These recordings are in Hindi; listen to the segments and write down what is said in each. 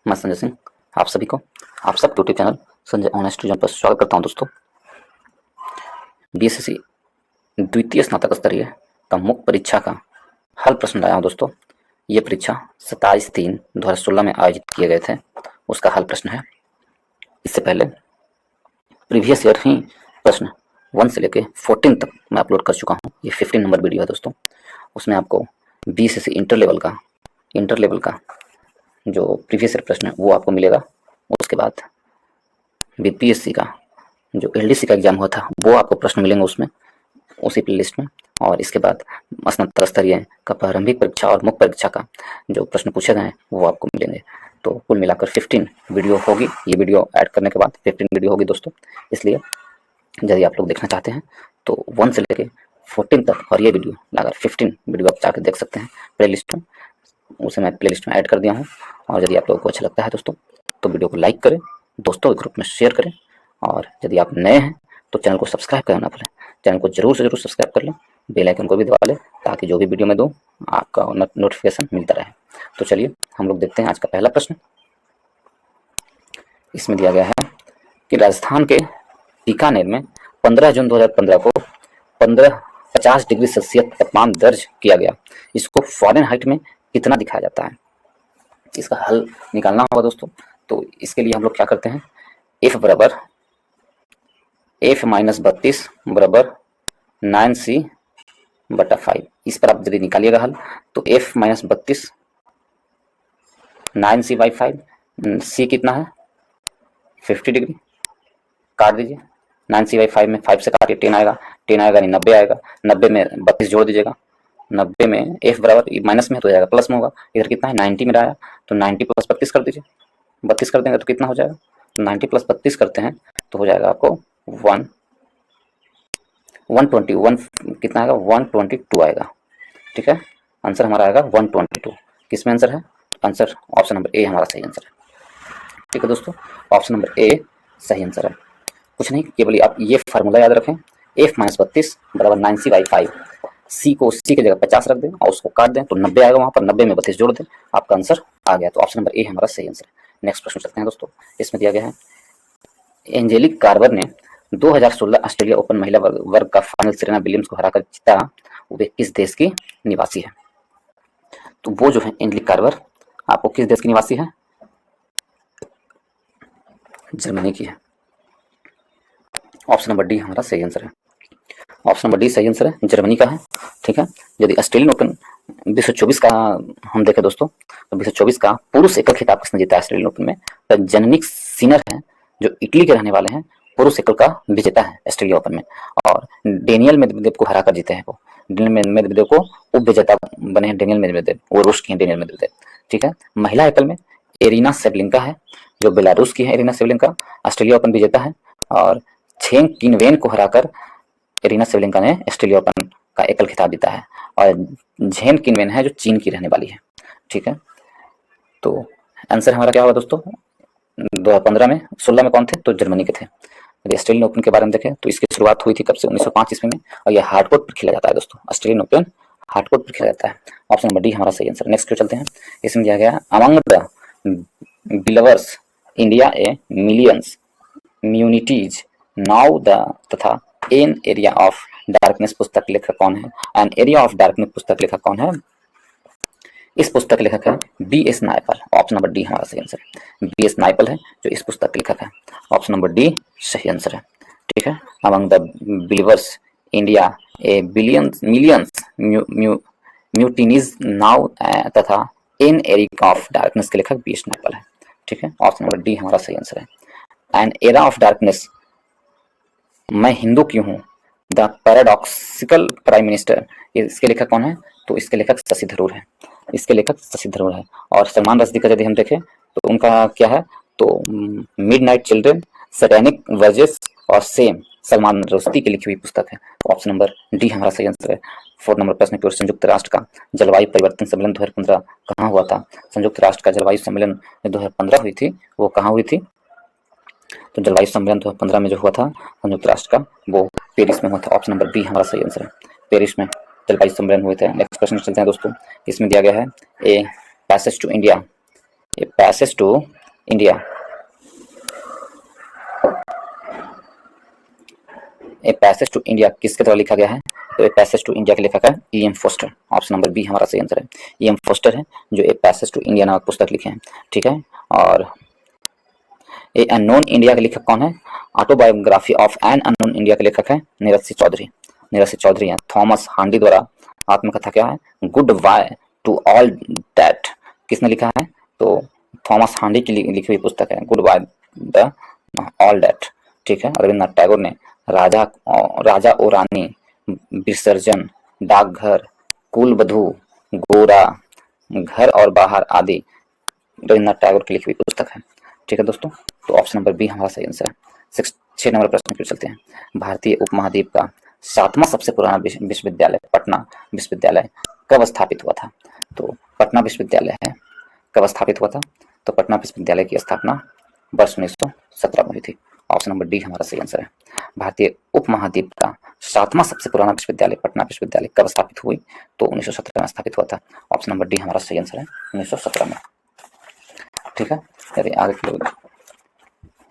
मैं संजय सिंह आप सभी को आप सब YouTube channel Sanjay online student पर स्वागत करता हूं। दोस्तों, बीएसएससी द्वितीय स्नातक स्तरीय का मुख्य परीक्षा का हल प्रश्न लाया हूं। दोस्तों, ये परीक्षा 27/3/2016 में आयोजित किए गए थे, उसका हल प्रश्न है। इससे पहले प्रीवियस ईयर ही प्रश्न 1 से लेके 14 तक मैं अपलोड कर चुका हूँ। ये 15 नंबर वीडियो है दोस्तों। उसमें आपको बीएसएससी इंटर लेवल का जो प्रीवियस ईयर प्रश्न है वो आपको मिलेगा। उसके बाद बीपीएससी का जो एलडीसी का एग्जाम हुआ था वो आपको प्रश्न मिलेंगे उसमें, उसी प्लेलिस्ट में। और इसके बाद स्नातक स्तरीय का प्रारंभिक परीक्षा और मुख्य परीक्षा का जो प्रश्न पूछे गए हैं वो आपको मिलेंगे। तो कुल मिलाकर 15 वीडियो होगी। ये वीडियो ऐड करने के बाद 15 वीडियो होगी दोस्तों। इसलिए यदि आप लोग देखना चाहते हैं तो 1 से लेके 14 तक और ये वीडियो लाकर 15 वीडियो आप जाकर देख सकते हैं प्ले लिस्ट में। उसे मैं प्ले लिस्ट में ऐड कर दिया हूँ। और यदि आप लोगों को अच्छा लगता है दोस्तों तो वीडियो को लाइक करें, दोस्तों के ग्रुप में शेयर करें। और यदि आप नए हैं तो चैनल को सब्सक्राइब करना ना भूलें। चैनल को जरूर से जरूर सब्सक्राइब कर लें, बेल आइकन को भी दबा लें ताकि जो भी वीडियो मैं दूँ आपका नोटिफिकेशन मिलता रहे। तो चलिए हम लोग देखते हैं आज का पहला प्रश्न। इसमें दिया गया है कि राजस्थान के बीकानेर में 15 जून 2015 को 50 डिग्री सेल्सियस तापमान दर्ज किया गया। इसको फ़ारेनहाइट में कितना दिखाया जाता है? इसका हल निकालना होगा दोस्तों। तो इसके लिए हम लोग क्या करते हैं, F बराबर F-32 बराबर 9c/5। इस पर आप यदि निकालिएगा हल तो F-32 9c/5, c कितना है 50 डिग्री, काट दीजिए। 9c/5 में 5 से काटिए 10 आएगा, 10 आएगा नहीं 90 आएगा। 90 में 32 जोड़ दीजिएगा। 90 में F बराबर माइनस में तो जाएगा प्लस में होगा। इधर कितना है 90 में आया तो 90 + 32 कर दीजिए। 32 कर देंगे तो कितना हो जाएगा, 90 + 32 करते हैं तो हो जाएगा आपको 121 कितना आएगा 122 आएगा। ठीक है, आंसर हमारा आएगा 122। किस में आंसर है? आंसर ऑप्शन नंबर ए हमारा सही आंसर है। ठीक है दोस्तों, ऑप्शन नंबर ए सही आंसर है। कुछ नहीं, केवल आप ये फार्मूला याद रखें, F-32 बराबर 9c/5। सी को सी की जगह 50 रख दें और उसको काट दें तो 90 आएगा। वहाँ पर 90 में 32 जोड़ दें, आपका आंसर आ गया। तो ऑप्शन नंबर ए हमारा सही आंसर है। नेक्स्ट प्रश्न चलते हैं दोस्तों। इसमें दिया गया है एंजेलिक कार्बर ने 2016 ऑस्ट्रेलिया ओपन महिला वर्ग का फाइनल सेरेना विलियम्स को हराकर जीता। वे किस देश की निवासी है? तो वो जो है एंजेलिक कार्बर आपको किस देश की निवासी है? जर्मनी की है। ऑप्शन नंबर डी हमारा सही आंसर है। ऑप्शन नंबर डी सही आंसर है, जर्मनी का है। ठीक है, यदि ऑस्ट्रेलियन ओपन 2024 का हम देखें दोस्तों तो 2024 का पुरुष एकल खिताब किसने जीता ऑस्ट्रेलियन ओपन में? तो जेनिक सिनर है जो इटली के रहने वाले हैं, पुरुष एकल का विजेता है ऑस्ट्रेलिया ओपन में। और डेनियल मेदवेदेव को हराकर जीते हैं वो। डेनियल मेदवेदेव को उप विजेता बने हैं डेनियल मेदवेदेव, वो रूस के हैं डेनियल मेदवेदेव। ठीक है, महिला एकल में एरिना सेबलिंका है जो बेलारूस की है। एरिना सेबलिंका ऑस्ट्रेलिया ओपन विजेता है। और छेंग किनवेन को हराकर एरिना सेबलिंका ने ऑस्ट्रेलिया ओपन का एकल खिताब जीता है। और झेन किनवेन है जो चीन की रहने वाली है। ठीक है, तो आंसर हमारा क्या होगा दोस्तों? 2015 में 16 में कौन थे? तो जर्मनी के थे। यदि ऑस्ट्रेलियन ओपन के बारे में देखें तो इसकी शुरुआत हुई थी कब से? 1905 ईस्वी में। और यह हार्डकोर्ट पर खेला जाता है दोस्तों। ऑस्ट्रेलियन ओपन हार्डकोर्ट पर खेला जाता है। ऑप्शन नंबर डी हमारा सही आंसर। नेक्स्ट क्यों चलते हैं। इसमें दिया गया among the believers India a millions mutinies now the तथा एन एरिया ऑफ डार्कनेस पुस्तक लेखक कौन है? एन एरिया ऑफ डार्कनेस पुस्तक लेखक कौन है? इस पुस्तक लेखक है B.S. नायपल। ऑप्शन नंबर डी हमारा सही आंसर है। B.S. नायपल है जो इस पुस्तक के लेखक है। ऑप्शन नंबर डी सही आंसर है। ठीक है, among the believers India a millions mutinies now तथा एन एरिया ऑफ डार्कनेस के लेखक B.S. नायपल है। ठीक है, ऑप्शन नंबर डी हमारा सही आंसर है। एन एरा ऑफ डार्कनेस, मैं हिंदू क्यों हूँ, द पैराडॉक्सिकल प्राइम मिनिस्टर, इसके लेखक कौन है? तो इसके लेखक शशि थरूर है। इसके लेखक शशि थरूर है। और सलमान रश्दी का यदि हम देखें तो उनका क्या है? तो मिडनाइट चिल्ड्रन, सैटेनिक वर्जेस और सेम सलमान रश्दी की लिखी हुई पुस्तक है। ऑप्शन नंबर डी हमारा सही आंसर है। 4 नंबर प्रश्न की ओर, संयुक्त राष्ट्र का जलवायु परिवर्तन सम्मेलन 2015 कहाँ हुआ था? संयुक्त राष्ट्र का जलवायु सम्मेलन 2015 हुई थी, वो कहाँ हुई थी? तो जलवायु सम्मेलन 2015 में जो हुआ था संयुक्त राष्ट्र का, वो पेरिस में हुआ था। ऑप्शन नंबर बी हमारा सही आंसर है। पेरिस में जलवायु सम्मेलन हुए थे। नेक्स्ट क्वेश्चन चलते हैं दोस्तों। इसमें दिया गया है A Passage to India India, A Passage to India किसके द्वारा लिखा गया है? तो ए पैसेज टू इंडिया के लेखक है E.M. Poster. Option number B हमारा सही आंसर है। E.M. फोस्टर है जो ए पैसेज टू इंडिया नामक पुस्तक लिखे हैं। ठीक है, और ए अननोन इंडिया के लेखक कौन है? Autobiography of an unknown India के लेखक है नीरज सिंह चौधरी। नीरज सिंह चौधरी हैं। थॉमस हांडी द्वारा आत्मकथा क्या है? Good by two all that किसने लिखा है? तो थॉमस हांडी की लिखी हुई पुस्तक है good by the all that. ठीक है, रविन्द्रनाथ टैगोर ने राजा राजा और रानी, विसर्जन, डाकघर, कुलवधू, गोरा, घर और बाहर आदि रविन्द्रनाथ टैगोर की लिखी हुई पुस्तक है। ठीक है दोस्तों, तो ऑप्शन नंबर बी हमारा सही आंसर है। 6 नंबर प्रश्न की ओर चलते हैं। भारतीय उपमहाद्वीप का 7वां सबसे पुराना विश्वविद्यालय पटना विश्वविद्यालय कब स्थापित हुआ था? तो पटना विश्वविद्यालय है कब स्थापित हुआ था? तो पटना विश्वविद्यालय की स्थापना वर्ष 1917 में हुई थी। ऑप्शन नंबर डी हमारा सही आंसर है। भारतीय उपमहाद्वीप का 7वां सबसे पुराना विश्वविद्यालय पटना विश्वविद्यालय कब स्थापित हुई? तो 1917 में स्थापित हुआ था। ऑप्शन नंबर डी हमारा सही आंसर है, 1917 में। ठीक है, चलिए आगे की ओर।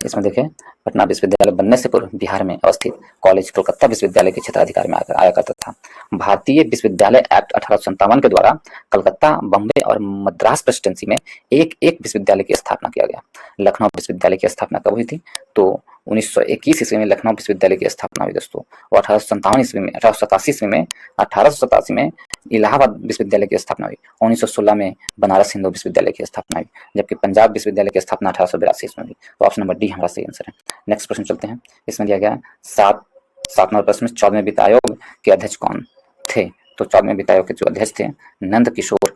इसमें देखें, पटना विश्वविद्यालय बनने से पूर्व बिहार में अवस्थित कॉलेज कलकत्ता विश्वविद्यालय के क्षेत्राधिकार में आया करता था। भारतीय विश्वविद्यालय एक्ट 1857 के द्वारा कलकत्ता, बम्बई और मद्रास प्रेसिडेंसी में एक एक विश्वविद्यालय की स्थापना किया गया। लखनऊ विश्वविद्यालय की स्थापना कब हुई थी? तो 1921 ईस्वी में लखनऊ विश्वविद्यालय की स्थापना हुई दोस्तों। और 1887 ईस्वी में 1887 में इलाहाबाद विश्वविद्यालय की स्थापना हुई। 1916 में बनारस हिंदू विश्वविद्यालय की स्थापना हुई, जबकि पंजाब विश्वविद्यालय की स्थापना 1882 ईस्वी में हुई। तो ऑप्शन नंबर डी हमारा सही आंसर है। नेक्स्ट प्रश्न चलते हैं। इसमें दिया गया 7 नंबर प्रश्न में 14वें वित्त आयोग के अध्यक्ष कौन थे? तो 14वें वित्त आयोग के जो अध्यक्ष थे नंद किशोर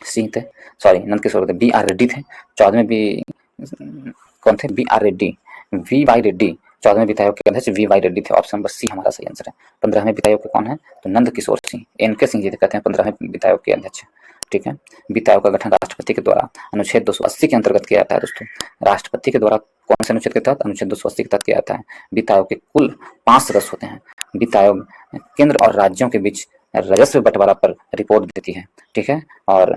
सिंह थे, सॉरी नंद किशोर थे, B.R. रेड्डी थे। 14वें भी कौन थे? B.R. रेड्डी, V.Y. रेड्डी। 14वें वित्त आयोग के अध्यक्ष V.Y. रेड्डी थे। ऑप्शन नंबर सी हमारा सही आंसर है। 15वें वित्त आयोग के कौन है? तो नंद किशोर सिंह, NK सिंह जी कहते हैं 15वें वित्त आयोग के अध्यक्ष। ठीक है, वित्त आयोग का गठन राष्ट्रपति के द्वारा अनुच्छेद 280 के अंतर्गत किया जाता है दोस्तों। राष्ट्रपति के द्वारा कौन से अनुच्छेद के तहत? अनुच्छेद 280 के तहत किया जाता है। वित्त आयोग के कुल 5 सदस्य होते हैं। वित्त आयोग केंद्र और राज्यों के बीच राजस्व बंटवारा पर रिपोर्ट देती है। ठीक है, और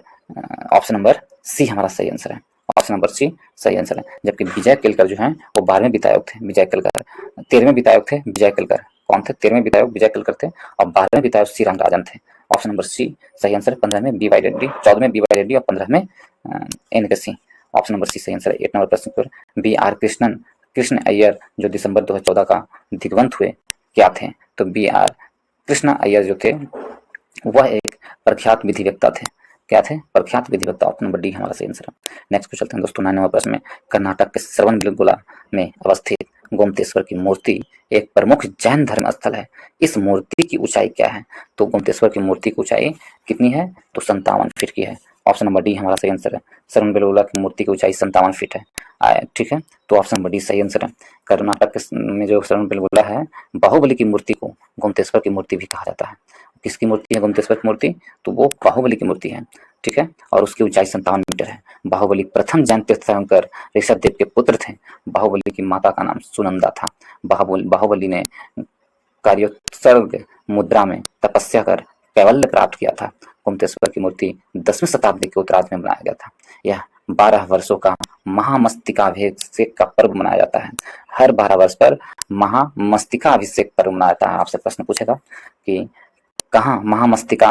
ऑप्शन नंबर सी हमारा सही आंसर है। ऑप्शन नंबर सी सही आंसर है। जबकि विजय केलकर जो हैं वो 12वें वित्त आयोग थे, विजय केलकर। 13वें वित्त आयोग थे विजय केलकर। कौन थे? 13वें वित्त आयोग विजय केलकर थे, और 12वें वित्त आयोग सी रामराजन थे। ऑप्शन नंबर सी सही आंसर है। 15वें B.Y. रेड्डी, 14वें B.Y. रेड्डी और 15वें NK Singh. Option number C सही आंसर है। 8 नंबर प्रश्न पर B.R. कृष्ण अय्यर जो दिसंबर 2014 का दिग्वंत हुए क्या थे? तो B.R. कृष्ण अय्यर जो थे वह एक प्रख्यात विधिवेत्ता थे। क्या थे? प्रख्यात विधिवेत्ता। ऑप्शन नंबर डी हमारा सही आंसर है। नेक्स्ट पे चलते हैं दोस्तों 9 नंबर प्रश्न में। कर्नाटक के श्रवणबेलगोला में अवस्थित गोमतेश्वर की मूर्ति एक प्रमुख जैन धर्म स्थल है। इस मूर्ति की ऊंचाई क्या है? तो गोमतेश्वर की मूर्ति की ऊंचाई कितनी है? तो 57 फीट की है। ऑप्शन नंबर डी हमारा सही आंसर है। श्रवणबेलगोला की मूर्ति की ऊंचाई 57 फीट है। ठीक है, तो ऑप्शन नंबर डी सही आंसर है। कर्नाटक में जो श्रवणबेलगोला है, बाहुबली की मूर्ति को गोमतेश्वर की मूर्ति भी कहा जाता है। किसकी मूर्ति है गोमतेश्वर की मूर्ति? तो वो बाहुबली की मूर्ति है। ठीक है, और उसकी ऊंचाई 57 मीटर है। बाहुबली प्रथम जैन तीर्थंकर ऋषभदेव के पुत्र थे। बाहुबली की माता का नाम सुनंदा था। बाहुबली ने कार्योत्सर्ग मुद्रा में तपस्या कर कैवल्य प्राप्त किया था। गोमतेश्वर की मूर्ति 10वीं शताब्दी के उत्तरार्ध में बनाया गया था। यह 12 वर्षों का महामस्तकाभिषेक का पर्व मनाया जाता है। हर 12 वर्ष पर महामस्तकाभिषेक पर्व मनाया जाता है। आपसे प्रश्न पूछेगा कि कहाँ महामस्तिका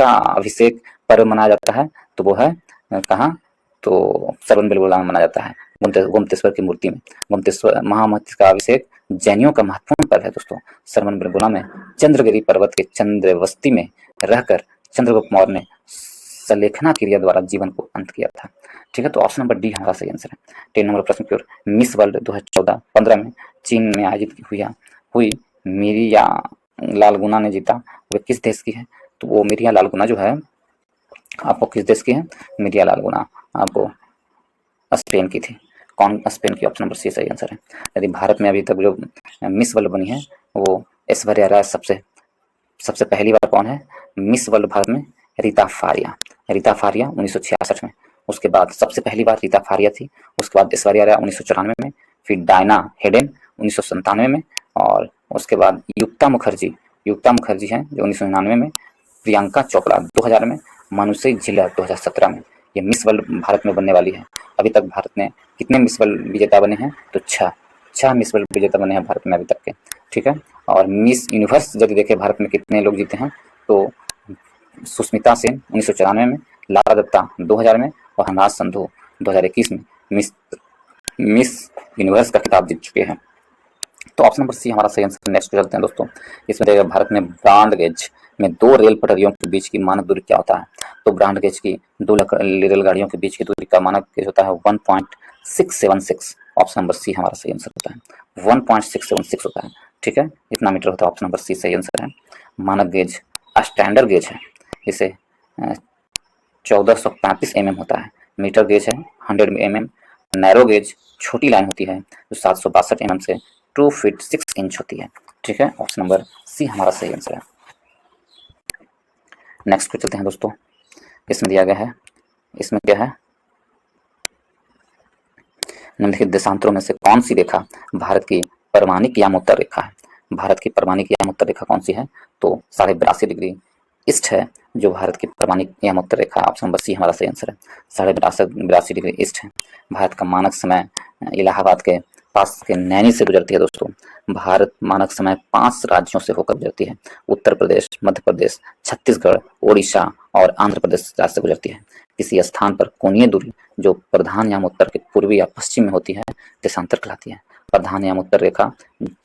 अभिषेक पर्व मनाया जाता है? तो वो है कहाँ? तो श्रवणबेलगोला में मनाया जाता है, गोमतेश्वर की मूर्ति में। गोमतेश्वर महामस्तिका अभिषेक जैनियों का महत्वपूर्ण पर्व है दोस्तों। श्रवणबेलगोला में चंद्रगिरी पर्वत के चंद्रवस्ती में रहकर चंद्रगुप्त मौर्य ने सलेखना क्रिया द्वारा जीवन को अंत किया था। ठीक है, तो ऑप्शन नंबर डी हमारा सही आंसर है। 10 नंबर प्रश्न की ओर। मिस वर्ल्ड 2014-15 में चीन में आयोजित हुई मिरिया लाल गुना ने जीता, वे किस देश की है? तो वो मिरिया लाल गुना जो है आपको किस देश की है? मिरिया लाल गुना आपको स्पेन की थी। कौन? स्पेन की। ऑप्शन नंबर सी सही आंसर है। यदि भारत में अभी तक जो मिस वर्ल्ड बनी है वो ऐश्वर्या राय सबसे पहली बार कौन है मिस वर्ल्ड भारत में? रीता फारिया। 1966 में। उसके बाद सबसे पहली बार रीता फारिया थी। उसके बाद ऐश्वर्या राय 1994 में, फिर डायना हेडेन 1997 में, और उसके बाद युक्ता मुखर्जी हैं जो 1999 में, प्रियंका चोपड़ा 2000 में, मनुषी झिल्लर 2017 में। ये मिस वर्ल्ड भारत में बनने वाली है। अभी तक भारत ने कितने मिस वर्ल्ड विजेता बने हैं? तो 6 मिस वर्ल्ड विजेता बने हैं भारत में अभी तक के, ठीक है। और मिस यूनिवर्स यदि देखें भारत में कितने लोग जीते हैं, तो सुष्मिता सेन 1994 में, लारा दत्ता 2000 में और हरनाज संधू 2021 में मिस यूनिवर्स का खिताब जीत चुके हैं। तो ऑप्शन नंबर सी हमारा सही आंसर। नेक्स्ट चलते हैं दोस्तों, इसमें देखिए भारत में ब्रॉड गेज में 2 रेल पटरियों के बीच की मानक दूरी क्या होता है? तो ब्रॉड गेज की 2 रेलगाड़ियों के बीच की दूरी का मानक गेज होता है 1.676। ऑप्शन नंबर सी हमारा सही आंसर होता है, 1.676 होता है, ठीक है, इतना मीटर होता है। ऑप्शन नंबर सी सही आंसर है। मानक गेज स्टैंडर्ड गेज है, इसे 1435 mm होता है। मीटर गेज है 100 mm। नैरो गेज छोटी लाइन होती है जो 762 mm से 2 फीट 6 इंच होती है, ठीक है। ऑप्शन नंबर सी हमारा सही आंसर है। नेक्स्ट पे चलते हैं दोस्तों, इसमें दिया गया है, इसमें क्या है, निम्नलिखित देशांतरों में से कौन सी रेखा भारत की परमाणिक यामोत्तर रेखा है? भारत की परमाणिक यामोत्तर रेखा कौन सी है? तो 82.5 डिग्री ईस्ट है जो भारत की परमाणिक यामोत्तर रेखा। ऑप्शन नंबर सी हमारा सही आंसर है, 82.5 डिग्री ईस्ट है। भारत का मानक समय इलाहाबाद के पास के नैनी से गुजरती है दोस्तों। भारत मानक समय 5 राज्यों से होकर गुजरती है, उत्तर प्रदेश, मध्य प्रदेश, छत्तीसगढ़, ओडिशा और आंध्र प्रदेश राज्य से गुजरती है। किसी स्थान पर कोणीय दूरी जो प्रधान यामोत्तर के पूर्वी या पश्चिम में होती है देशांतर कहलाती है। प्रधान यामोत्तर रेखा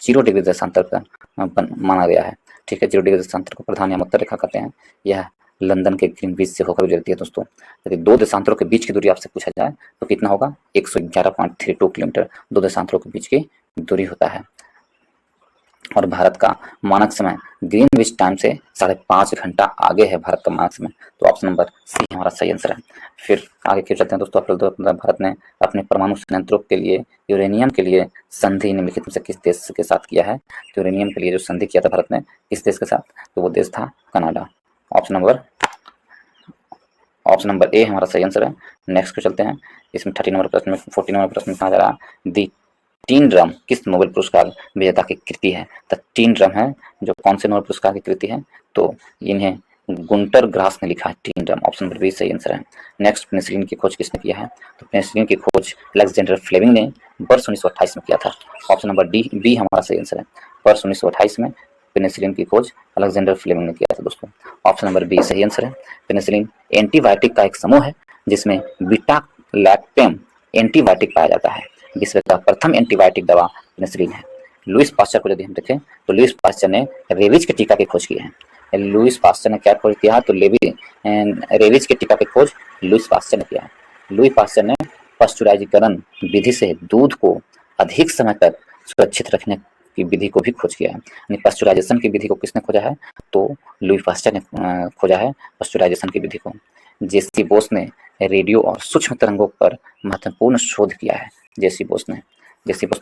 0 डिग्री देशांतर का माना गया है, ठीक है। 0 डिग्री देशांतर को प्रधान यामोत्तर रेखा कहते हैं। यह लंदन के ग्रीनविच से होकर गुजरती है दोस्तों। यदि 2 देशांतरों के बीच की दूरी आपसे पूछा जाए तो कितना होगा? 111.32 किलोमीटर 2 देशांतरों के बीच की दूरी होता है। और भारत का मानक समय ग्रीनविच टाइम से 5.5 घंटा आगे है भारत का मानक समय। तो ऑप्शन नंबर सी हमारा सही आंसर है। फिर आगे क्यों चलते हैं दोस्तों, भारत ने अपने परमाणु संयंत्रों के लिए यूरेनियम के लिए संधि निम्नलिखित में से किस देश के साथ किया है? तो यूरेनियम के लिए जो संधि किया था भारत ने किस देश के साथ? तो वो देश था कनाडा। ऑप्शन नंबर ए हमारा सही आंसर है। नेक्स्ट को चलते हैं, इसमें 30 नंबर प्रश्न में 40 नंबर प्रश्न में कहा जा रहा है दी टीन ड्रम किस नोबेल पुरस्कार विजेता की कृति है? द टीन ड्रम है जो कौन से नोबेल पुरस्कार की कृति है? तो इन्हें गुंटर ग्रास ने लिखा है tin drum. Option number B सही आंसर है। नेक्स्ट, पेनिसिलिन की खोज किसने किया है? तो पेनिसिलिन की खोज अलेक्जेंडर फ्लेमिंग ने वर्ष 1928 में किया था। ऑप्शन नंबर बी हमारा सही आंसर है। वर्ष 1928 में पेनिसिलिन की खोज अलेक्जेंडर फ्लेमिंग ने किया था दोस्तों। ऑप्शन नंबर बी सही आंसर है। पेनिसिलिन एंटीबायोटिक का एक समूह है जिसमें बीटा लैक्टम एंटीबायोटिक पाया जाता है। विश्व का प्रथम एंटीबायोटिक दवा पेनिसिलिन है। लुईस पास्चर को यदि हम देखें तो लुईस पास्चर ने रेबीज के टीका की खोज की है। लुईस पास्चर ने क्या खोज किया है? तो रेबीज के टीका की खोज लुईस पास्चर ने किया है। लुईस पास्चर ने पास्चुराइजीकरण विधि से दूध को अधिक समय तक सुरक्षित रखने की विधि को भी खोज किया है। पास्चुराइजेशन की विधि को किसने खोजा है? तो लुईस पास्चर ने खोजा है पास्चुराइजेशन की विधि को। जेसी बोस ने रेडियो और सूक्ष्म तरंगों पर महत्वपूर्ण शोध किया है। जेसी बोस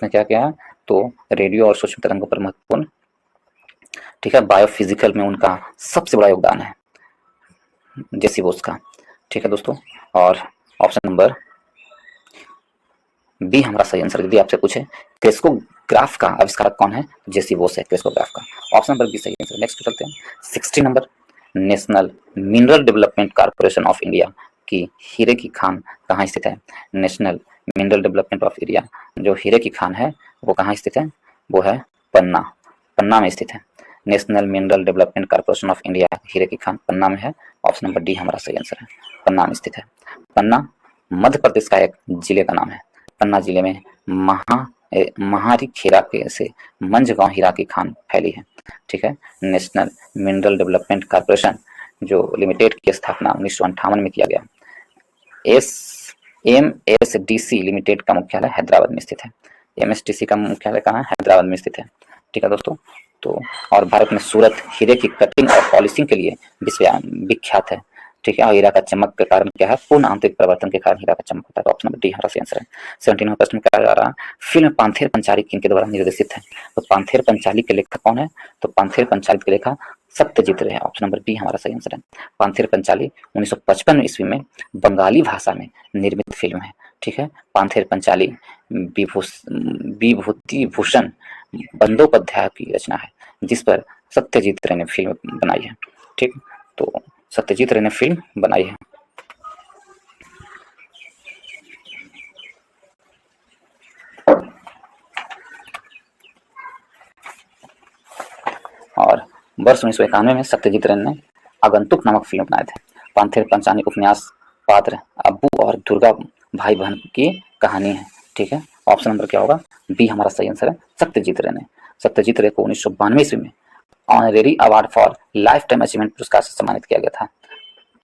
ने क्या किया? तो रेडियो और सूक्ष्म तरंगों पर महत्वपूर्ण, ठीक है, बायोफिजिकल में उनका सबसे बड़ा योगदान है जेसी बोस का, ठीक है दोस्तों। और ऑप्शन नंबर बी हमारा सही आंसर। यदि आपसे पूछे क्रेस्कोग्राफ का आविष्कारक कौन है? जेसी बोस है क्रेस्कोग्राफ का। ऑप्शन नंबर बी सही आंसर। नेक्स्ट चलते हैं 60 number, national mineral development corporation of India की हीरे की खान कहाँ स्थित है? National mineral development of India जो हीरे की खान है वो कहाँ स्थित है? वो है पन्ना में स्थित है। National mineral development corporation of India हीरे की खान पन्ना में है। ऑप्शन नंबर डी हमारा सही आंसर है, पन्ना में स्थित है। पन्ना मध्य प्रदेश का एक जिले का नाम है। पन्ना जिले में महारिक हीरा के से मंझगांव हीरा की खान फैली है, ठीक है। नेशनल मिनरल डेवलपमेंट कॉर्पोरेशन जो लिमिटेड की स्थापना 1958 में किया गया। MSDC लिमिटेड का मुख्यालय हैदराबाद में स्थित है। MSDC का मुख्यालय कहाँ है? हैदराबाद में स्थित है, ठीक है दोस्तों। तो और भारत में सूरत हीरे की कटिंग और पॉलिशिंग के लिए विख्यात है, ठीक है। और हीरा का चमक के कारण क्या है? पूर्ण आंतरिक परिवर्तन के कारण हीरा का चमक होता है। तो ऑप्शन नंबर डी हमारा सही आंसर है। 17वां प्रश्न कहा जा रहा है फिल्म पांथेर पंचाली किनके द्वारा निर्देशित है? तो पांथेर पंचाली के लेखक कौन है? तो पांथेर पंचाली के लेखक सत्यजीत रे है। ऑप्शन नंबर बी हमारा सही आंसर है। पांथेर पंचाली 1955 ईस्वी में बंगाली भाषा में निर्मित फिल्म है, ठीक है। पांथेर पंचाली विभूति भूषण बंदोपाध्याय की रचना है जिस पर सत्यजीत रे ने फिल्म बनाई है, ठीक। तो सत्यजीत रे ने फिल्म बनाई है। वर्ष 1991 में सत्यजीत रे ने आगंतुक नामक फिल्म बनाए थे। पांथेर पंचानी उपन्यास पात्र अब्बू और दुर्गा भाई बहन की कहानी है। ठीक है, ऑप्शन नंबर क्या होगा? बी हमारा सही आंसर है, सत्यजीत रे ने। सत्यजीत रे को 1992 ईस्वी में honorary award for life time achievement पुरस्कार से सम्मानित किया गया था।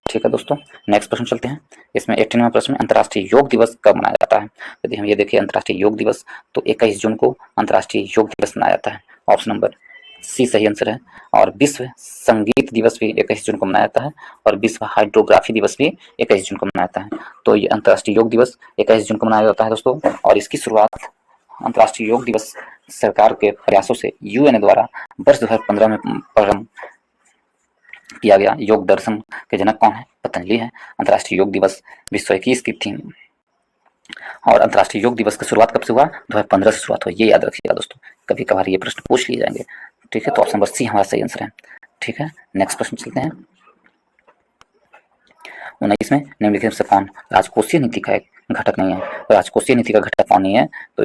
ठीक है दोस्तों, नेक्स्ट प्रश्न चलते हैं। इसमें 18वां प्रश्न में अंतर्राष्ट्रीय योग दिवस कब मनाया जाता है? यदि हम ये देखें अंतर्राष्ट्रीय योग दिवस, तो 21 जून को अंतर्राष्ट्रीय योग दिवस मनाया जाता है। ऑप्शन नंबर सी सही आंसर है। और विश्व संगीत दिवस भी 21 जून को मनाया जाता है, और विश्व हाइड्रोग्राफी दिवस भी 21 जून को मनाया जाता है। तो ये अंतर्राष्ट्रीय योग दिवस 21 जून को मनाया जाता है दोस्तों। और इसकी शुरुआत अंतर्राष्ट्रीय योग दिवस सरकार के प्रयासों से यूएन द्वारा वर्ष 2015 में प्रारंभ किया गया। योग दर्शन के जनक कौन है? पतंजलि है। अंतर्राष्ट्रीय योग दिवस विश्व 21 की थीम, और अंतर्राष्ट्रीय योग दिवस की शुरुआत कब से हुआ? 2015 से शुरुआत हुई। ये याद रखिएगा दोस्तों, कभी कभार ये प्रश्न पूछ लिए जाएंगे। ठीक है, तो ऑप्शन नंबर सी हमारा सही आंसर है। ठीक है, नेक्स्ट प्रश्न चलते हैं। 19 में निम्नलिखित में से कौन राजकोषीय नीति का एक घटक नहीं है? राजकोषीय नीति का घटक कौन नहीं है? तो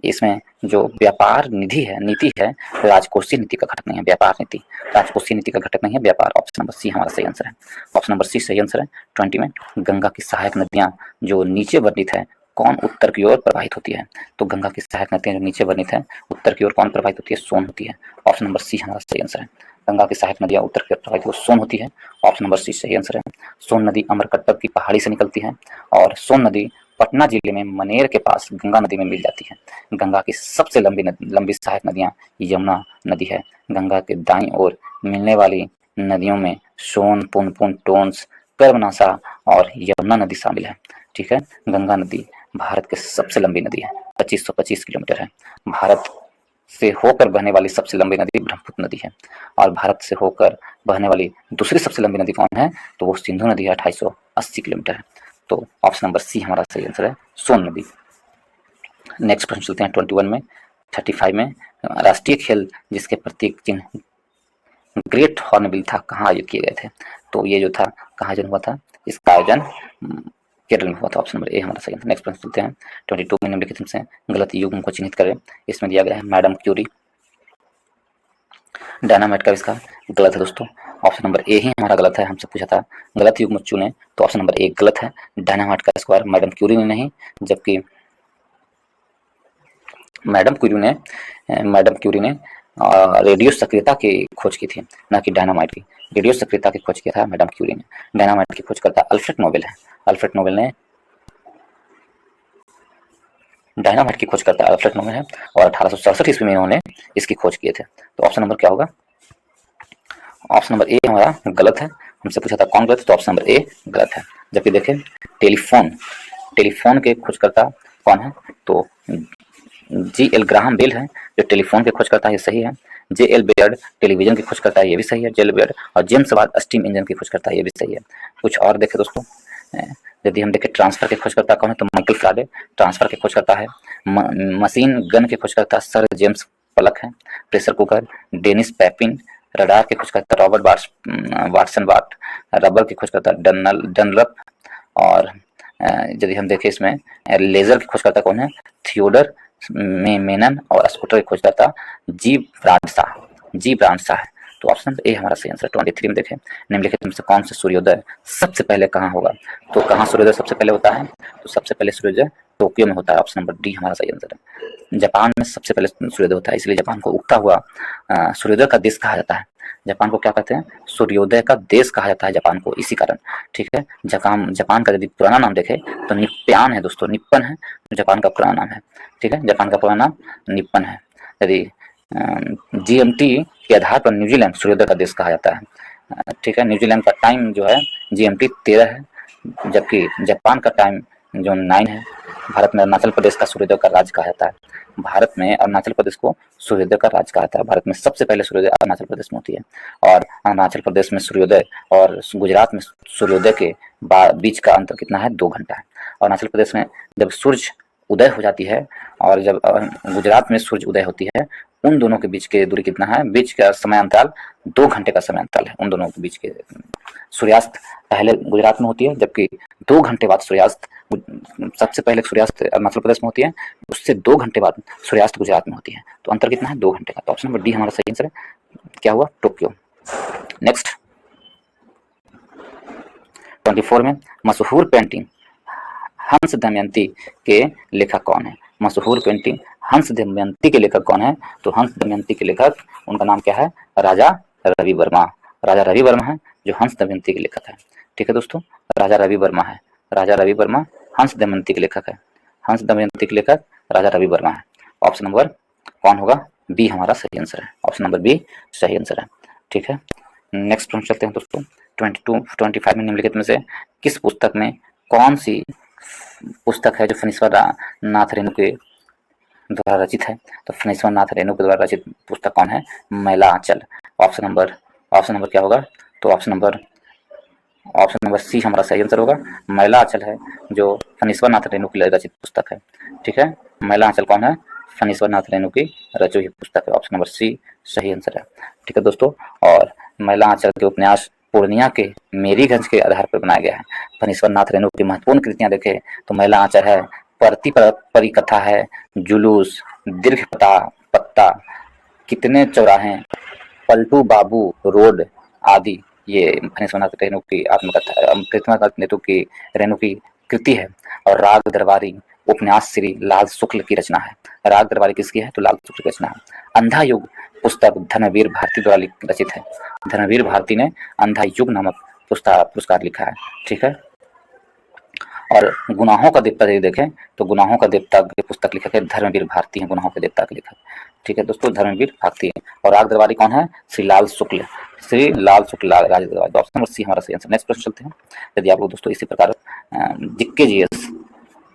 इसमें जो व्यापार निधि है, नीति है, राजकोषीय नीति का घटक नहीं है। व्यापार नीति राजकोषीय नीति का घटक नहीं है, व्यापार। ऑप्शन नंबर सी हमारा सही आंसर है। ऑप्शन नंबर सी सही आंसर है। 20 में गंगा की सहायक नदियां जो नीचे वर्णित है, कौन उत्तर की ओर प्रवाहित होती है? तो गंगा की सहायक नदियां जो नीचे वर्णित है, उत्तर की ओर कौन प्रवाहित होती है? सोन होती है। ऑप्शन नंबर सी हमारा सही आंसर है। गंगा की सहायक नदियां उत्तर की ओर प्रवाहित होती है, सोन होती है। ऑप्शन नंबर सी सही आंसर है। सोन नदी अमरकंटक की पहाड़ी से निकलती है, और सोन नदी पटना जिले में मनेर के पास गंगा नदी में मिल जाती है। गंगा की सबसे लंबी सहायक नदियां यमुना नदी है। गंगा के दाईं ओर मिलने वाली नदियों में सोन, पुनपुन, टोंस, कर्मनासा और यमुना नदी शामिल है। ठीक है, गंगा नदी भारत की सबसे लंबी नदी है, 2525 किलोमीटर है। भारत से होकर बहने वाली सबसे लंबी नदी ब्रह्मपुत्र नदी है, और भारत से होकर बहने वाली दूसरी सबसे लंबी नदी कौन है? तो वो सिंधु नदी है, 2880 किलोमीटर है। तो ऑप्शन नंबर सी हमारा सही आंसर है, सोन नदी। नेक्स्ट प्रश्न चलते हैं 21 में। 35 में राष्ट्रीय खेल जिसके प्रतीक चिन्ह ग्रेट हॉर्नबिल था, कहाँ आयोजित किए गए थे? तो ये जो था कहाँ आयोजन हुआ था? इसका आयोजन केरल में हुआ था। ऑप्शन नंबर ए हमारा सही आंसर। नेक्स्ट प्रश्न चलते हैं 22 में निम्नलिखित से गलत युग्म को चिन्हित करें। इसमें दिया गया है मैडम क्यूरी डायनामाइट का आविष्कार गलत है दोस्तों। ऑप्शन नंबर ए ही हमारा गलत है। हमसे पूछा था गलत युग्म चुने, तो ऑप्शन नंबर ए गलत है। डायनामाइट का आविष्कार मैडम क्यूरी ने नहीं, जबकि मैडम क्यूरी ने रेडियो सक्रियता की खोज की थी, ना कि डायनामाइट की। रेडियो सक्रियता की खोज किया था मैडम क्यूरी ने। डायनामाइट की खोज करता अल्फ्रेड नोबेल है। अल्फ्रेड नोबेल ने डायनामाइट की खोज करता अल्फ्रेड नोबेल है, और 1867 ईस्वी में इन्होंने इसकी खोज किए थे। तो ऑप्शन नंबर क्या होगा? ऑप्शन नंबर ए हमारा गलत है। हमसे पूछा था कौन गलत है, तो ऑप्शन नंबर ए गलत है। जबकि देखें टेलीफोन के खोजकर्ता कौन है? तो जी.एल. ग्राहम बेल है जो टेलीफोन के खोज करता है, ये सही है। जे.एल. बेयर्ड टेलीविजन की खोज करता है, ये भी सही है, जे.एल. बेयर्ड। और जेम्स वाट स्टीम इंजन की खोज करता है, ये भी सही है। कुछ और देखें दोस्तों, यदि हम देखें ट्रांसफर के खोज करता कौन है, तो माइकल फ्राडे ट्रांसफर के खोज करता है। मशीन गन के खोज करता सर जेम्स पलक है। Pressure cooker Denis Papin. Radar के खोज करता रॉबर्ट वाटसन वाट। रबर की खोज करता डनलप। और यदि हम देखें इसमें लेजर की खोज करता कौन है, थियोडर मेनन। और स्कूटर की खोज करता जी ब्रांडशाह है। तो ऑप्शन ए हमारा सही आंसर। 23 में देखें निम्नलिखित में से कौन से सूर्योदय सबसे पहले कहाँ होगा? तो कहाँ सूर्योदय सबसे पहले होता है? तो सबसे पहले सूर्योदय टोक्यो में होता है। ऑप्शन नंबर डी हमारा सही आंसर है। जापान में सबसे पहले सूर्योदय होता है, इसलिए जापान को उगता हुआ सूर्योदय का देश कहा जाता है। जापान को क्या कहते हैं? सूर्योदय का देश कहा जाता है जापान को, इसी कारण। ठीक है, जापान का यदि पुराना नाम देखें तो निप्पन है दोस्तों, निप्पन है जापान का पुराना नाम है। ठीक है, जापान का पुराना नाम निप्पन है। यदि जीएमटी के आधार पर न्यूजीलैंड सूर्योदय का देश कहा जाता है। ठीक है, न्यूजीलैंड का टाइम जो है जीएमटी 13 है, जबकि जापान का टाइम जो 9 है। भारत में अरुणाचल प्रदेश का सूर्योदय का राज्य कहा जाता है। भारत में अरुणाचल प्रदेश को सूर्योदय का राज्य कहा जाता है। भारत में सबसे पहले सूर्योदय अरुणाचल प्रदेश में होती है, और अरुणाचल प्रदेश में सूर्योदय और गुजरात में सूर्योदय के बीच का अंतर कितना है? 2 घंटा है। अरुणाचल प्रदेश में जब सूर्य उदय हो जाती है और जब गुजरात में सूर्य उदय होती है, उन दोनों के बीच की दूरी कितना है? बीच का समय अंतराल 2 घंटे का समय अंतराल है उन दोनों के बीच के। सूर्यास्त पहले गुजरात में होती है, जबकि 2 घंटे बाद सूर्यास्त, सबसे पहले सूर्यास्त अरुणाचल प्रदेश में होती है, उससे 2 घंटे बाद सूर्यास्त गुजरात में होती है। तो अंतर कितना है? 2 घंटे का। तो ऑप्शन नंबर डी हमारा सही आंसर है। क्या हुआ, टोक्यो। नेक्स्ट 24 में मशहूर पेंटिंग हंस दमयंती के लेखक कौन है? मशहूर पेंटिंग हंस दमयंती के लेखक कौन है? तो हंस दमयंती के लेखक, उनका नाम क्या है? राजा रवि वर्मा। राजा रवि वर्मा है जो हंस दमयंती के लेखक है। ठीक है दोस्तों, राजा रवि वर्मा है। राजा रवि वर्मा हंस दमयंती के लेखक है। हंस दमयंती के लेखक राजा रवि वर्मा है। ऑप्शन नंबर कौन होगा? बी हमारा सही आंसर है। ऑप्शन नंबर बी सही आंसर है। ठीक है, नेक्स्ट प्रश्न चलते हैं दोस्तों। 25 में निम्नलिखित में से किस पुस्तक में, कौन सी पुस्तक है जो फणीश्वर नाथ रेणु के द्वारा रचित है? तो फणीश्वर नाथ रेणु के द्वारा रचित पुस्तक कौन है? मैला आंचल। ऑप्शन नंबर क्या होगा? तो ऑप्शन नंबर सी हमारा सही आंसर होगा। मैला आंचल है जो फणीश्वर नाथ रेणु की रचित पुस्तक है। ठीक है, मैला आंचल कौन है? फणीश्वर नाथ रेणु की रची हुई पुस्तक है। ऑप्शन नंबर सी सही आंसर है। ठीक है दोस्तों, और मैला आंचल के उपन्यास पूर्णिया के मेरीगंज के आधार पर बनाया गया है। फणीश्वर नाथ रेणु की महत्वपूर्ण कृतियां देखें तो मैला आंचल है, परिकथा है, जुलूस, दीर्घ पत्ता, कितने चौराहे, पलटू बाबू रोड आदि ये फणीश्वर नाथ रेणु की आत्मकथा, फणीश्वर नाथ रेणु की कृति है। और राग दरबारी उपन्यास श्री लाल शुक्ल की रचना है। राग दरबारी किसकी है? तो लाल शुक्ल की रचना है। अंधा युग पुस्तक धर्मवीर भारती द्वारा रचित है। धर्मवीर भारती ने अंधा युग नामक पुरस्कार लिखा है। ठीक है, और गुनाहों का देवता यदि देखें तो गुनाहों का देवता की पुस्तक लिखक है धर्मवीर भारती है, गुनाहों के देवता के लेखक। ठीक है दोस्तों, धर्मवीर भारती है। और राग दरबारी कौन है? श्री लाल शुक्ल राज दरबारी। ऑप्शन नंबर सी हमारा सही आंसर। नेक्स्ट प्रश्न चलते हैं। यदि आप लोग दोस्तों इसी प्रकार जीके जीएस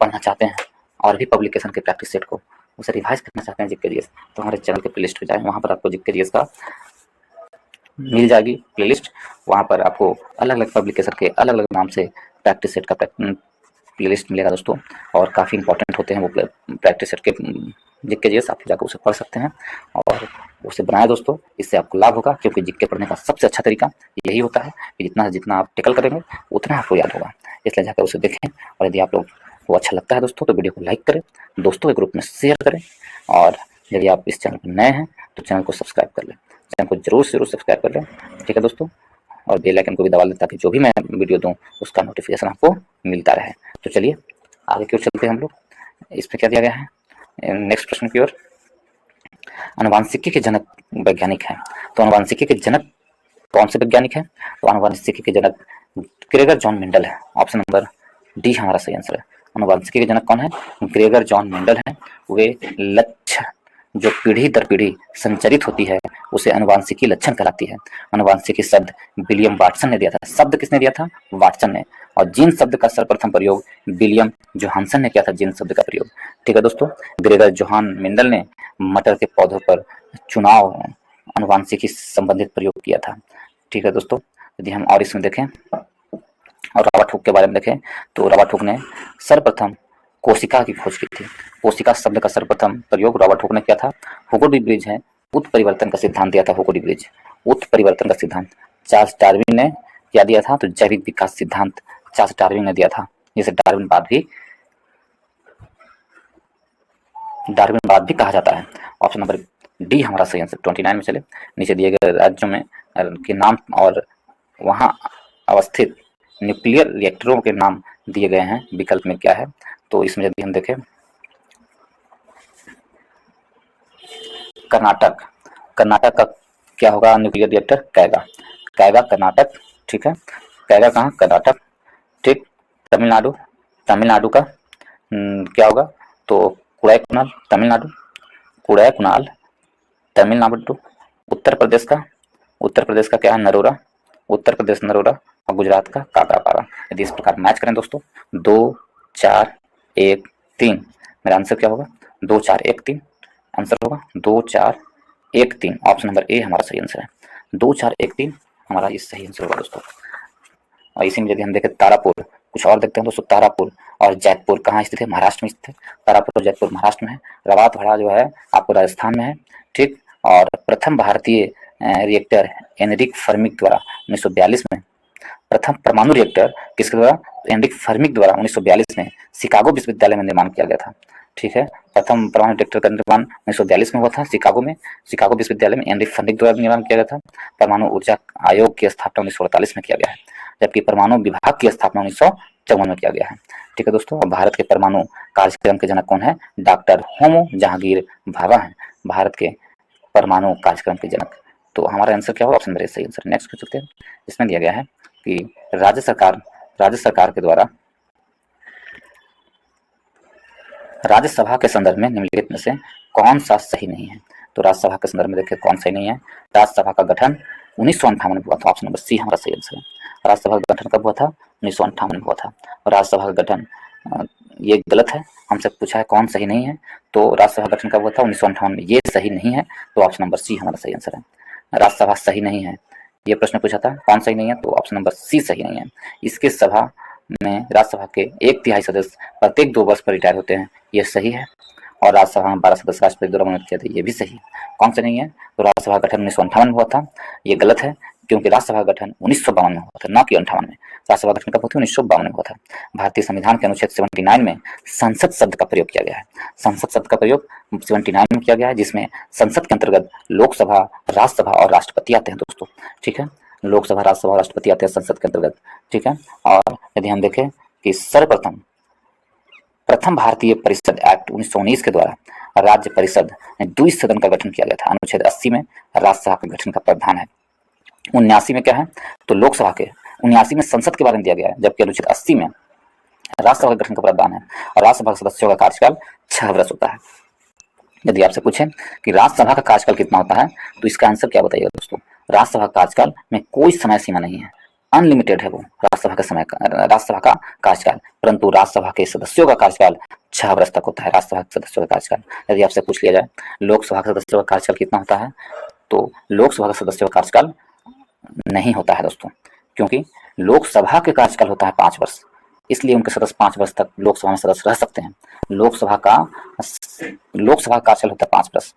पढ़ना चाहते हैं और भी पब्लिकेशन के प्रैक्टिस सेट को उसे रिवाइज करना चाहते हैं जीके जीएस, तो हमारे चैनल के प्लेलिस्ट पे जाएं, वहाँ पर आपको जीके जीएस का मिल जाएगी प्लेलिस्ट। वहाँ पर आपको अलग अलग पब्लिकेशन के अलग अलग नाम से प्रैक्टिस सेट का प्लेलिस्ट मिलेगा दोस्तों, और काफ़ी इंपॉर्टेंट होते हैं वो प्रैक्टिस सेट के जीके जीएस। आप जाकर उसे पढ़ सकते हैं और उसे बनाए दोस्तों, इससे आपको लाभ होगा, क्योंकि जीके पढ़ने का सबसे अच्छा तरीका यही होता है कि जितना आप टेकल करेंगे उतना आपको याद होगा। इसलिए जाकर उसे देखें, और यदि आप लोग को अच्छा लगता है दोस्तों तो वीडियो को लाइक करें, दोस्तों के ग्रुप में शेयर करें, और यदि आप इस चैनल पर नए हैं तो चैनल को सब्सक्राइब कर लें। चैनल को जरूर सब्सक्राइब कर लें। ठीक है दोस्तों, और बेल आइकन को भी दबा लें ताकि जो भी मैं वीडियो दूं उसका नोटिफिकेशन आपको मिलता रहे। तो चलिए आगे क्यों चलते हैं हम लोग। इसमें क्या दिया गया है? नेक्स्ट प्रश्न की ओर। आनुवांशिकी के जनक वैज्ञानिक हैं, तो आनुवांशिकी के जनक कौन से वैज्ञानिक हैं? तो आनुवांशिकी के जनक ग्रेगर जॉन मेंडल है। ऑप्शन नंबर डी हमारा सही आंसर है। आनुवांशिकी के जनक कौन है? ग्रेगर जॉन मेंडल हैं। वे लक्षण जो पीढ़ी दर पीढ़ी संचरित होती है उसे आनुवांशिकी लक्षण कहलाती है। आनुवांशिकी शब्द विलियम वाटसन ने दिया था। शब्द किसने दिया था? वाटसन ने। और जीन शब्द का सर्वप्रथम प्रयोग विलियम जोहानसन ने किया था, जीन शब्द का प्रयोग। ठीक है दोस्तों, ग्रेगर जोहान मेंडल ने मटर के पौधों पर चुनाव आनुवांशिकी संबंधित प्रयोग किया था। ठीक है दोस्तों, यदि हम और इसमें देखें और रॉबर्ट हुक के बारे में देखें तो रॉबर्ट हुक ने सर्वप्रथम कोशिका की खोज की थी। कोशिका शब्द का सर्वप्रथम प्रयोग रॉबर्ट हुक ने किया था। हुगो ब्रिज है उत्परिवर्तन का सिद्धांत दिया था। हुगो ब्रिज उत्परिवर्तन का सिद्धांत चार्ल्स डार्विन ने क्या दिया था? तो जैविक विकास सिद्धांत चार्ल्स डार्विन ने दिया था, जिसे डार्विन बाद भी कहा जाता है। ऑप्शन नंबर डी हमारा सही आंसर। 29 में चले, नीचे दिए गए राज्यों में के नाम और वहां अवस्थित न्यूक्लियर रिएक्टरों के नाम दिए गए हैं। विकल्प में क्या है? तो इसमें यदि हम देखें कर्नाटक का क्या होगा? Nuclear reactor Kaiga Karnataka. ठीक है, कैगा कहाँ? कर्नाटक। ठीक, तमिलनाडु का क्या होगा? तो कुडाईकुनाल तमिलनाडु। उत्तर प्रदेश का क्या है? नरोरा। उत्तर प्रदेश नरोरा। और गुजरात का काकरापारा। यदि इस प्रकार मैच करें दोस्तों 2 4 1 3, मेरा आंसर क्या होगा? 2 4 1 3 आंसर होगा 2 4 1 3। ऑप्शन नंबर ए हमारा सही आंसर है। 2 4 1 3 हमारा ये सही आंसर होगा दोस्तों। और इसी में यदि हम देखें तारापुर, कुछ और देखते हैं दोस्तों। तारापुर और जैतपुर कहाँ स्थित है? महाराष्ट्र में स्थित है। तारापुर और जैतपुर महाराष्ट्र में है। रवातवाड़ा जो है आपको राजस्थान में है। ठीक, और प्रथम भारतीय रिएक्टर एनरिक फर्मिक द्वारा 1942 में, प्रथम परमाणु रिएक्टर किसके द्वारा? एनरिक फर्मिक द्वारा 1942 में शिकागो विश्वविद्यालय में निर्माण किया गया था। ठीक है। प्रथम परमाणु रिएक्टर का निर्माण 1942 में हुआ था शिकागो में, शिकागो विश्वविद्यालय में एनरी फर्निक द्वारा निर्माण किया गया था। परमाणु ऊर्जा आयोग की स्थापना 1948 में किया गया है, जबकि परमाणु विभाग की स्थापना 1954 में किया गया है। ठीक है दोस्तों, अब भारत के परमाणु कार्यक्रम के जनक कौन है? डॉक्टर होमो जहांगीर भाभा है भारत के परमाणु कार्यक्रम के जनक। तो हमारा आंसर क्या होगा? ऑप्शन नंबर ए सही आंसर। नेक्स्ट चलते हैं। इसमें दिया गया है कि राज्य सरकार के द्वारा राज्यसभा के संदर्भ में निम्नलिखित में से कौन सा सही नहीं है? तो राज्यसभा के संदर्भ में देखिए कौन सही नहीं है। राज्यसभा का गठन 1958 में हुआ था, ऑप्शन नंबर सी हमारा सही आंसर है। राज्यसभा का गठन कब हुआ था? 1958 में हुआ था। और राज्यसभा का गठन ये गलत है, हमसे पूछा है कौन सही नहीं है, तो राज्यसभा का गठन कब हुआ था? 1958 में। ये सही नहीं है, तो ऑप्शन नंबर सी हमारा सही आंसर है। राज्यसभा सही नहीं है, ये प्रश्न पूछा था, कौन सही नहीं है? तो ऑप्शन नंबर सी सही नहीं है। इसके सभा में राज्यसभा के 1/3 सदस्य प्रत्येक 2 वर्ष पर रिटायर होते हैं, ये सही है। और राज्यसभा में 12 सदस्य राष्ट्रपति द्वारा मनोनीत किए थे, ये भी सही है। कौन सा नहीं है? तो राज्यसभा का गठन 1958 में हुआ था, ये गलत है, क्योंकि राज्यसभा का गठन 1952 में हुआ था, न कि 58 में। राज्यसभा गठन कब हुआ था? 1952 में हुआ था। भारतीय संविधान के अनुच्छेद 79 में संसद शब्द का प्रयोग किया गया है। संसद शब्द का प्रयोग 79 में किया गया है, जिसमें संसद के अंतर्गत लोकसभा, राज्यसभा और राष्ट्रपति आते हैं दोस्तों। ठीक है, लोकसभा, राज्यसभा और राष्ट्रपति आते हैं संसद के अंतर्गत। ठीक है, और यदि हम देखें कि प्रथम भारतीय परिषद एक्ट 1919 के द्वारा राज्य परिषद द्विसदन का गठन किया गया था। अनुच्छेद 80 में राज्यसभा का गठन का प्रावधान है। 79 में क्या है? तो लोकसभा के 79 में संसद के बारे में दिया गया है, जबकि अनुच्छेद 80 में राज्यसभा के गठन का प्रावधान है। और राज्यसभा के सदस्यों का कार्यकाल 6 वर्ष होता है। यदि आपसे पूछें कि राज्यसभा का कार्यकाल कितना होता है, तो इसका आंसर क्या बताइएगा दोस्तों? राज्यसभा का कार्यकाल में कोई समय सीमा नहीं है, अनलिमिटेड है वो राज्यसभा का कार्यकाल, परंतु राज्यसभा के सदस्यों का कार्यकाल 6 वर्ष तक होता है। राज्यसभा के सदस्यों का कार्यकाल, यदि आपसे पूछ लिया जाए लोकसभा के सदस्यों का कार्यकाल कितना होता है, तो लोकसभा के सदस्यों का कार्यकाल नहीं होता है दोस्तों, क्योंकि लोकसभा के कार्यकाल होता है 5 वर्ष, इसलिए उनके सदस्य 5 वर्ष तक लोकसभा में सदस्य रह सकते हैं। लोकसभा का कार्यकाल होता है 5 वर्ष,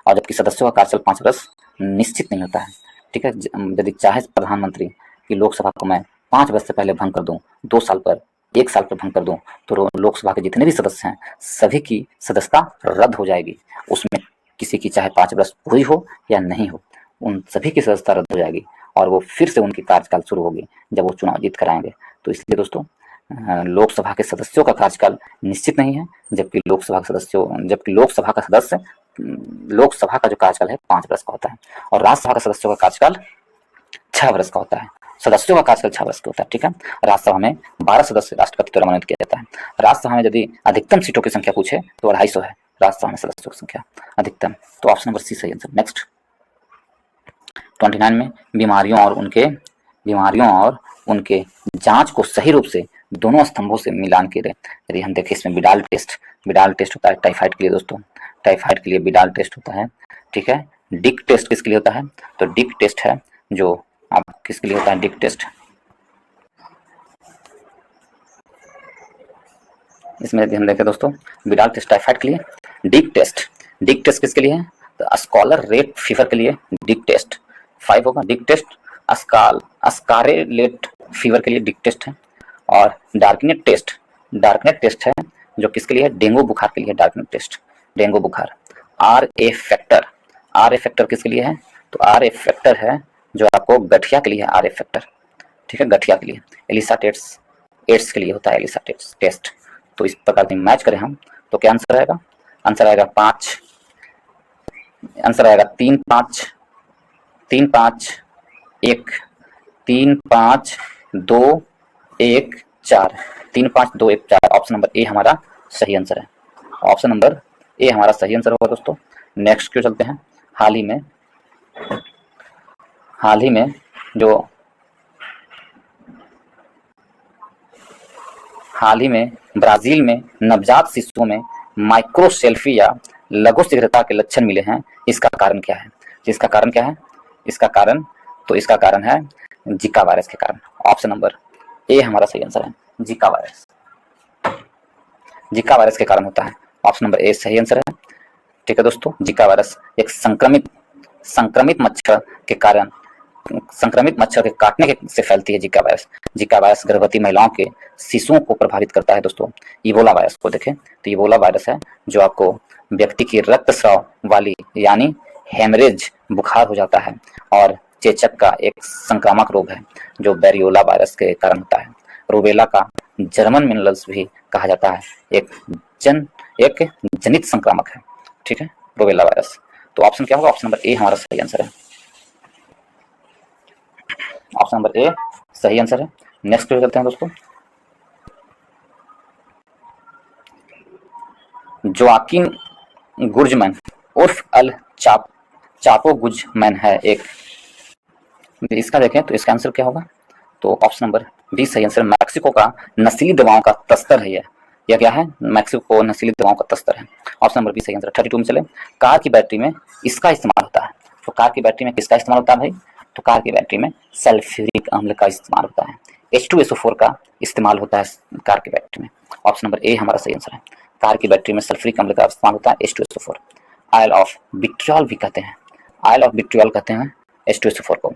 और जबकि सदस्यों का कार्यकाल 5 वर्ष निश्चित नहीं होता है। ठीक है, यदि चाहे प्रधानमंत्री कि लोकसभा को मैं 5 वर्ष से पहले भंग कर दूं, 2 साल पर, 1 साल पर भंग कर दूं, तो लोकसभा के जितने भी सदस्य हैं सभी की सदस्यता रद्द हो जाएगी। उसमें किसी की चाहे 5 वर्ष पूरी हो या नहीं हो, उन सभी की सदस्यता रद्द हो जाएगी और वो फिर से उनकी कार्यकाल शुरू होगी जब वो चुनाव जीत कर आएंगे। तो इसलिए दोस्तों लोकसभा के सदस्यों का कार्यकाल निश्चित नहीं है, जबकि लोकसभा का जो कार्यकाल है 5 वर्ष का होता है, और राज्यसभा के सदस्यों का कार्यकाल 6 वर्ष का होता है। सदस्यों का कार्यकाल 6 वर्ष का होता है। ठीक है, राज्यसभा में 12 सदस्य राष्ट्रपति द्वारा मनोनीत किया जाता है। राज्यसभा में यदि अधिकतम सीटों की संख्या पूछे तो 250 है राज्यसभा में सदस्यों की संख्या अधिकतम। तो ऑप्शन नंबर सी सही आंसर। नेक्स्ट 29 में बीमारियों और उनके जांच को सही रूप से दोनों स्तंभों से मिलान किए। यदि हम देखें इसमें बिडाल टेस्ट होता है टाइफाइड के लिए दोस्तों, टाइफाइड के लिए बिडाल टेस्ट होता है। ठीक है, डिक टेस्ट किसके लिए होता है? तो डिक टेस्ट है जो आप किसके लिए होता है? डिक टेस्ट, इसमें यदि हम देखें दोस्तों बिडाल टेस्ट टाइफाइड के लिए, डिक टेस्ट किसके लिए है? तो स्कॉलर रेट फीवर के लिए डिक टेस्ट 5 होगा। डिक टेस्ट अस्कारेलेट फीवर के लिए डिक टेस्ट है। और डार्कनेट टेस्ट है जो किसके लिए है? डेंगू बुखार के लिए डार्कनेट टेस्ट, डेंगू बुखार। आर ए फैक्टर किसके लिए है? तो आर ए फैक्टर है जो आपको गठिया के लिए है, आर ए फैक्टर। ठीक है, गठिया के लिए। एलिसा एड्स के लिए होता है एलिसा टेस्ट। तो इस प्रकार से मैच करें हम तो क्या आंसर आएगा? आंसर आएगा 3 5 1 3 5 2 1 4 3 5 2 1 4। ऑप्शन नंबर ए हमारा सही आंसर है। ऑप्शन नंबर ए हमारा सही आंसर होगा दोस्तों। नेक्स्ट क्यों चलते हैं। हाल ही में ब्राजील में नवजात शिशुओं में माइक्रोसेल्फी या लघु शीघ्रता के लक्षण मिले हैं। इसका कारण क्या है? इसका कारण है जिका वायरस के कारण। ऑप्शन नंबर ए हमारा सही आंसर है, जिका वायरस के कारण होता है। ऑप्शन नंबर ए सही आंसर है। ठीक है दोस्तों, जिका वायरस एक संक्रमित मच्छर के कारण संक्रमित मच्छर के काटने के से फैलती है जिका वायरस। जिका वायरस गर्भवती महिलाओं के शिशुओं को प्रभावित करता है दोस्तों। इबोला वायरस को देखें तो इबोला वायरस है जो आपको व्यक्ति की रक्तस्राव वाली यानी हेमरेज बुखार हो जाता है और चेचक का एक संक्रामक रोग है जो बैरियोला वायरस के कारण होता है। रूबेला का जर्मन मिनरल्स भी कहा जाता है, एक जनित संक्रामक है, ठीक है, रूबेला वायरस। तो ऑप्शन क्या होगा? ऑप्शन नंबर ए हमारा सही आंसर है। ऑप्शन नंबर ए सही आंसर है। नेक्स्ट पे चलते हैं दोस्तों। जोआकिन गुर्जमैन उर्फ अल चापो गुजमैन है एक, इसका देखें तो इसका आंसर क्या होगा? तो ऑप्शन नंबर बी सही आंसर। मैक्सिको का नशीली दवाओं का तस्कर है यह क्या है? मैक्सिको नशीली दवाओं का तस्कर है। ऑप्शन नंबर बी सही आंसर। 32 में चले। कार की बैटरी में इसका इस्तेमाल होता है। तो कार की बैटरी में किसका इस्तेमाल होता है भाई? तो कार की बैटरी में सल्फ्यूरिक अम्ल का इस्तेमाल होता है। H2SO4 का इस्तेमाल होता है कार की बैटरी में। ऑप्शन नंबर ए हमारा सही आंसर है। कार की बैटरी में सल्फ्यूरिक अम्ल का इस्तेमाल होता है H2SO4। आयल ऑफ विट्रियल भी कहते हैं, आयल ऑफ विट्रियल कहते हैं H2SO4 को,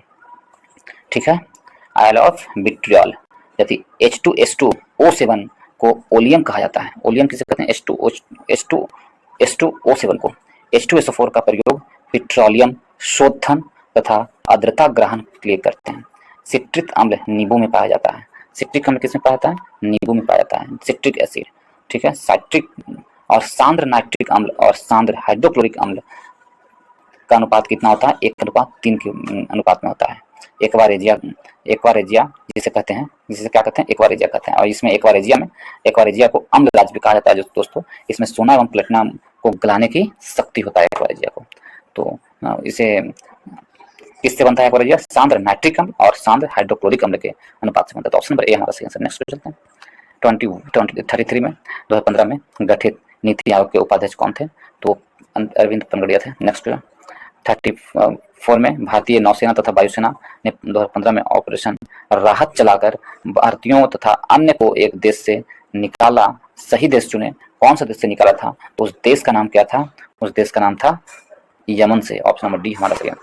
ठीक है। आयल ऑफ विट्रियल यदि H2S2O7 को ओलियम कहा जाता है। ओलियम किसे कहते हैं? H2O7 को। H2SO4 का प्रयोग पेट्रोलियम शोधन तथा आर्द्रता ग्रहण के लिए करते हैं। सिट्रिक अम्ल नींबू में पाया जाता है। सिट्रिक अम्ल किसमें पाया जाता है? नींबू में पाया जाता है, सिट्रिक एसिड, ठीक है। साइट्रिक और सांद्र नाइट्रिक अम्ल और सांद्र हाइड्रोक्लोरिक अम्ल का अनुपात कितना होता है? 1:3 के अनुपात में होता है। एक्वारेजिया जिसे कहते हैं, जिसे क्या कहते हैं? एक्वारेजिया कहते हैं। और इसमें एक्वारेजिया को अम्ल राज भी कहा जाता है दोस्तों। इसमें सोना एवं प्लेटिनम को गलाने की शक्ति होता है एक्वारेजिया को। तो इसे किससे बनता है एक्वारेजिया? सांद्र नाइट्रिक अम्ल और सांद्र हाइड्रोक्लोरिक अम्ल के अनुपात से बनता है। तो ऑप्शन नंबर ए हमारा सही आंसर। नेक्स्ट चलते हैं। 33 में 2015 में गठित नीति आयोग के उपाध्यक्ष कौन थे? तो अरविंद पनगड़िया थे। नेक्स्ट 34 में भारतीय नौसेना तथा वायुसेना ने 2015 में ऑपरेशन राहत चलाकर भारतीयों तथा अन्य को एक देश से निकाला। सही देश चुने। कौन सा देश से निकाला था? तो उस देश का नाम क्या था? उस देश का नाम था यमन से। ऑप्शन नंबर डी हमारा सही है।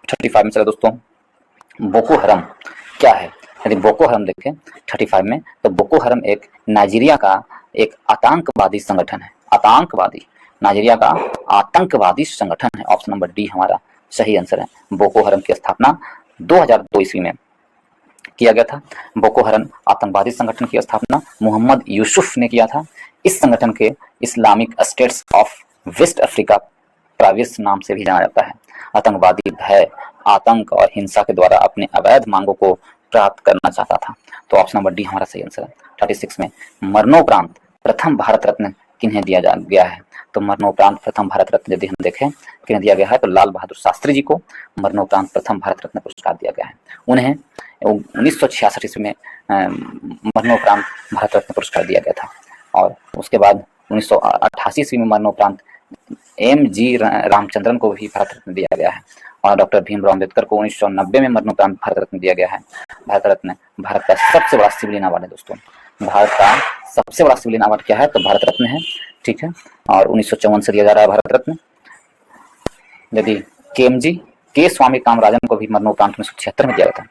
35 में चला दोस्तों। बोको हरम क्या है? यदि बोको हरम देखें 35 में तो बोको हरम एक नाइजीरिया का एक आतंकवादी संगठन है। आतंकवादी, नाइजीरिया का आतंकवादी संगठन है। ऑप्शन नंबर डी हमारा सही आंसर है। बोको हरम की स्थापना 2002 ईस्वी में किया गया था। बोको हरम आतंकवादी संगठन की स्थापना मोहम्मद यूसुफ ने किया था। इस संगठन के Islamic States of West Africa Province नाम से भी जाना जाता है। आतंकवादी भय, आतंक और हिंसा के द्वारा अपने अवैध मांगों को प्राप्त करना चाहता था। तो ऑप्शन नंबर डी हमारा सही आंसर है। 36 में मरणोपरांत प्रथम भारत रत्न किन्हें दिया गया है? तो मरणोपरांत प्रथम भारत रत्न यदि हम देखें किन्हें दिया गया है तो लाल बहादुर शास्त्री जी को मरणोपरांत प्रथम भारत रत्न पुरस्कार दिया गया है। उन्हें 1966 ईस्वी में मरणोपरांत भारत रत्न पुरस्कार दिया गया था। और उसके बाद 1988 ईस्वी में मरणोपरांत M.G. रामचंद्रन को भी भारत रत्न दिया गया है। और डॉक्टर भीमराव अम्बेडकर को 1990 में मरणोपरांत भारत रत्न दिया गया है। भारत रत्न भारत का सबसे बड़ा सिविलियन अवार्ड है दोस्तों। भारत का सबसे बड़ा सिविलियन अवार्ड क्या है? तो भारत रत्न है, ठीक है। और 1954 से दिया जा रहा है भारत रत्न। यदि के स्वामी कामराजन को भी मरणोपरांत 1976 में दिया गया था,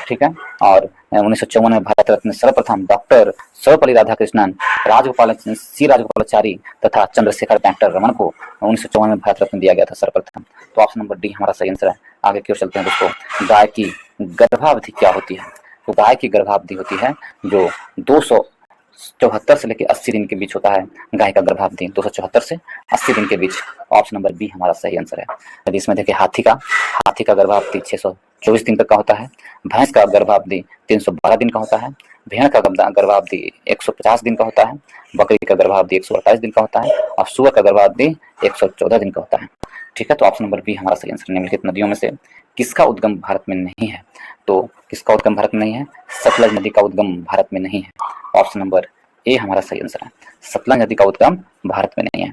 ठीक है। और 1954 में भारत रत्न सर्वप्रथम डॉक्टर सर्वपल्ली राधाकृष्णन, राजगोपालाचारी तथा चंद्रशेखर वेंकट रमन को 1954 में भारत रत्न दिया गया था सर्वप्रथम। तो ऑप्शन नंबर डी हमारा सही आंसर है। आगे क्यों चलते हैं दोस्तों। गाय की गर्भावधि क्या होती है? तो गाय की गर्भावधि होती है जो 274 से लेकर 80 दिन के बीच होता है। गाय का गर्भावधि 274 से 80 दिन के बीच। ऑप्शन नंबर बी हमारा सही आंसर है। यदि इसमें देखिए हाथी का गर्भावधि 624 दिन तक का होता है। भैंस का गर्भावधि 312 दिन का होता है। भेड़ का गर्भावधि 150 दिन का होता है। बकरी का गर्भावधि 128 दिन का होता है। और सुअर का गर्भावधि 114 दिन का होता है, ठीक है। तो ऑप्शन नंबर बी हमारा सही आंसर। निम्नलिखित नदियों में से किसका उद्गम भारत में नहीं है? तो किसका उद्गम भारत में नहीं है? सतलज नदी का उद्गम भारत में नहीं है। ऑप्शन नंबर ए हमारा सही आंसर है। सतलज नदी का उद्गम भारत में नहीं है।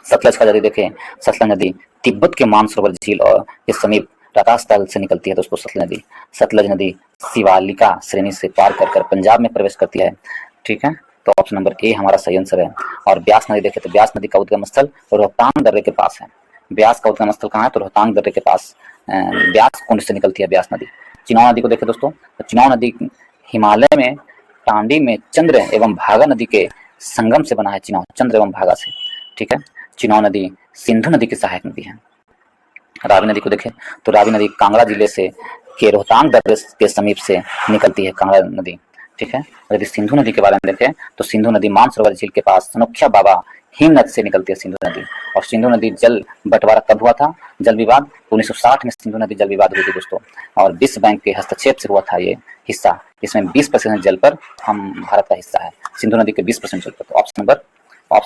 सतलज का यदि देखें, सतलज नदी तिब्बत के मानसरोवर झील और के समीप राकाश तल से निकलती है दोस्तों। सतलज नदी शिवालिका श्रेणी से पार कर पंजाब में प्रवेश करती है, ठीक है। तो ऑप्शन नंबर ए हमारा सही आंसर है। और ब्यास नदी देखें तो ब्यास नदी का उद्गम स्थल रोहतांग दर्रे के पास है। ब्यास का उद्गम स्थल कहाँ है? तो रोहतांग दर्रे के पास ब्यास कुंड से निकलती है ब्यास नदी। चिनाव नदी को देखें दोस्तों, तो चिनाव नदी हिमालय में टांडी में चंद्र एवं भागा नदी के संगम से बना है चिनाव, चंद्र एवं भागा से। ठीक है, चिनाव नदी सिंधु नदी की सहायक नदी है। रावी नदी को देखें तो रावी नदी कांगड़ा जिले से के रोहतांग दर्रे के समीप से निकलती है कांगड़ा नदी। ठीक है, यदि सिंधु नदी के बारे में देखें तो सिंधु नदी मानसरोवर झील के पास सनोखिया बाबा हिमनद से निकलती है सिंधु नदी। और सिंधु नदी जल बंटवारा कब हुआ था? जल विवाद 1960 में सिंधु नदी जल विवाद हुई थी दोस्तों, और विश्व बैंक के हस्तक्षेप से हुआ था ये हिस्सा। इसमें 20% जल पर हम भारत का हिस्सा है, सिंधु नदी के 20% जल पर। तो ऑप्शन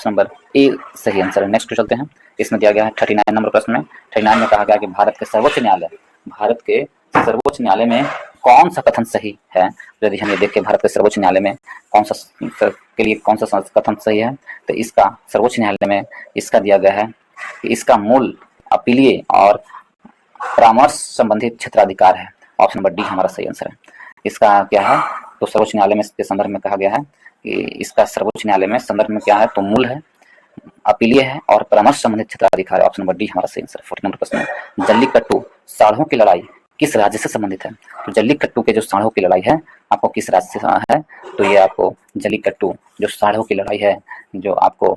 नंबर ए सही आंसर है। नेक्स्ट चलते हैं, इसमें दिया गया है 39 नंबर प्रश्न में। 39 में कहा गया कि भारत के सर्वोच्च न्यायालय में कौन सा कथन सही है? यदि हम ये देखें भारत के सर्वोच्च न्यायालय में कौन सा कथन सही है, तो इसका सर्वोच्च न्यायालय में इसका दिया गया है कि इसका मूल अपीलीय और परामर्श संबंधित क्षेत्राधिकार है। ऑप्शन नंबर डी हमारा सही आंसर है। इसका क्या है? तो सर्वोच्च न्यायालय में इसके संदर्भ में कहा गया है कि इसका सर्वोच्च न्यायालय में संदर्भ में क्या है? तो मूल है, अपीलीय है और परामर्श संबंधित क्षेत्राधिकार है। ऑप्शन नंबर डी हमारा सही आंसर है। 40 नंबर प्रश्न है, जल्लीकट्टू साढ़ों की लड़ाई किस राज्य से संबंधित है? तो जल्लीकट्टू के जो साढ़ों की लड़ाई है आपको किस राज्य से है? तो ये आपको जल्लीकट्टू जो साढ़ों की लड़ाई है जो आपको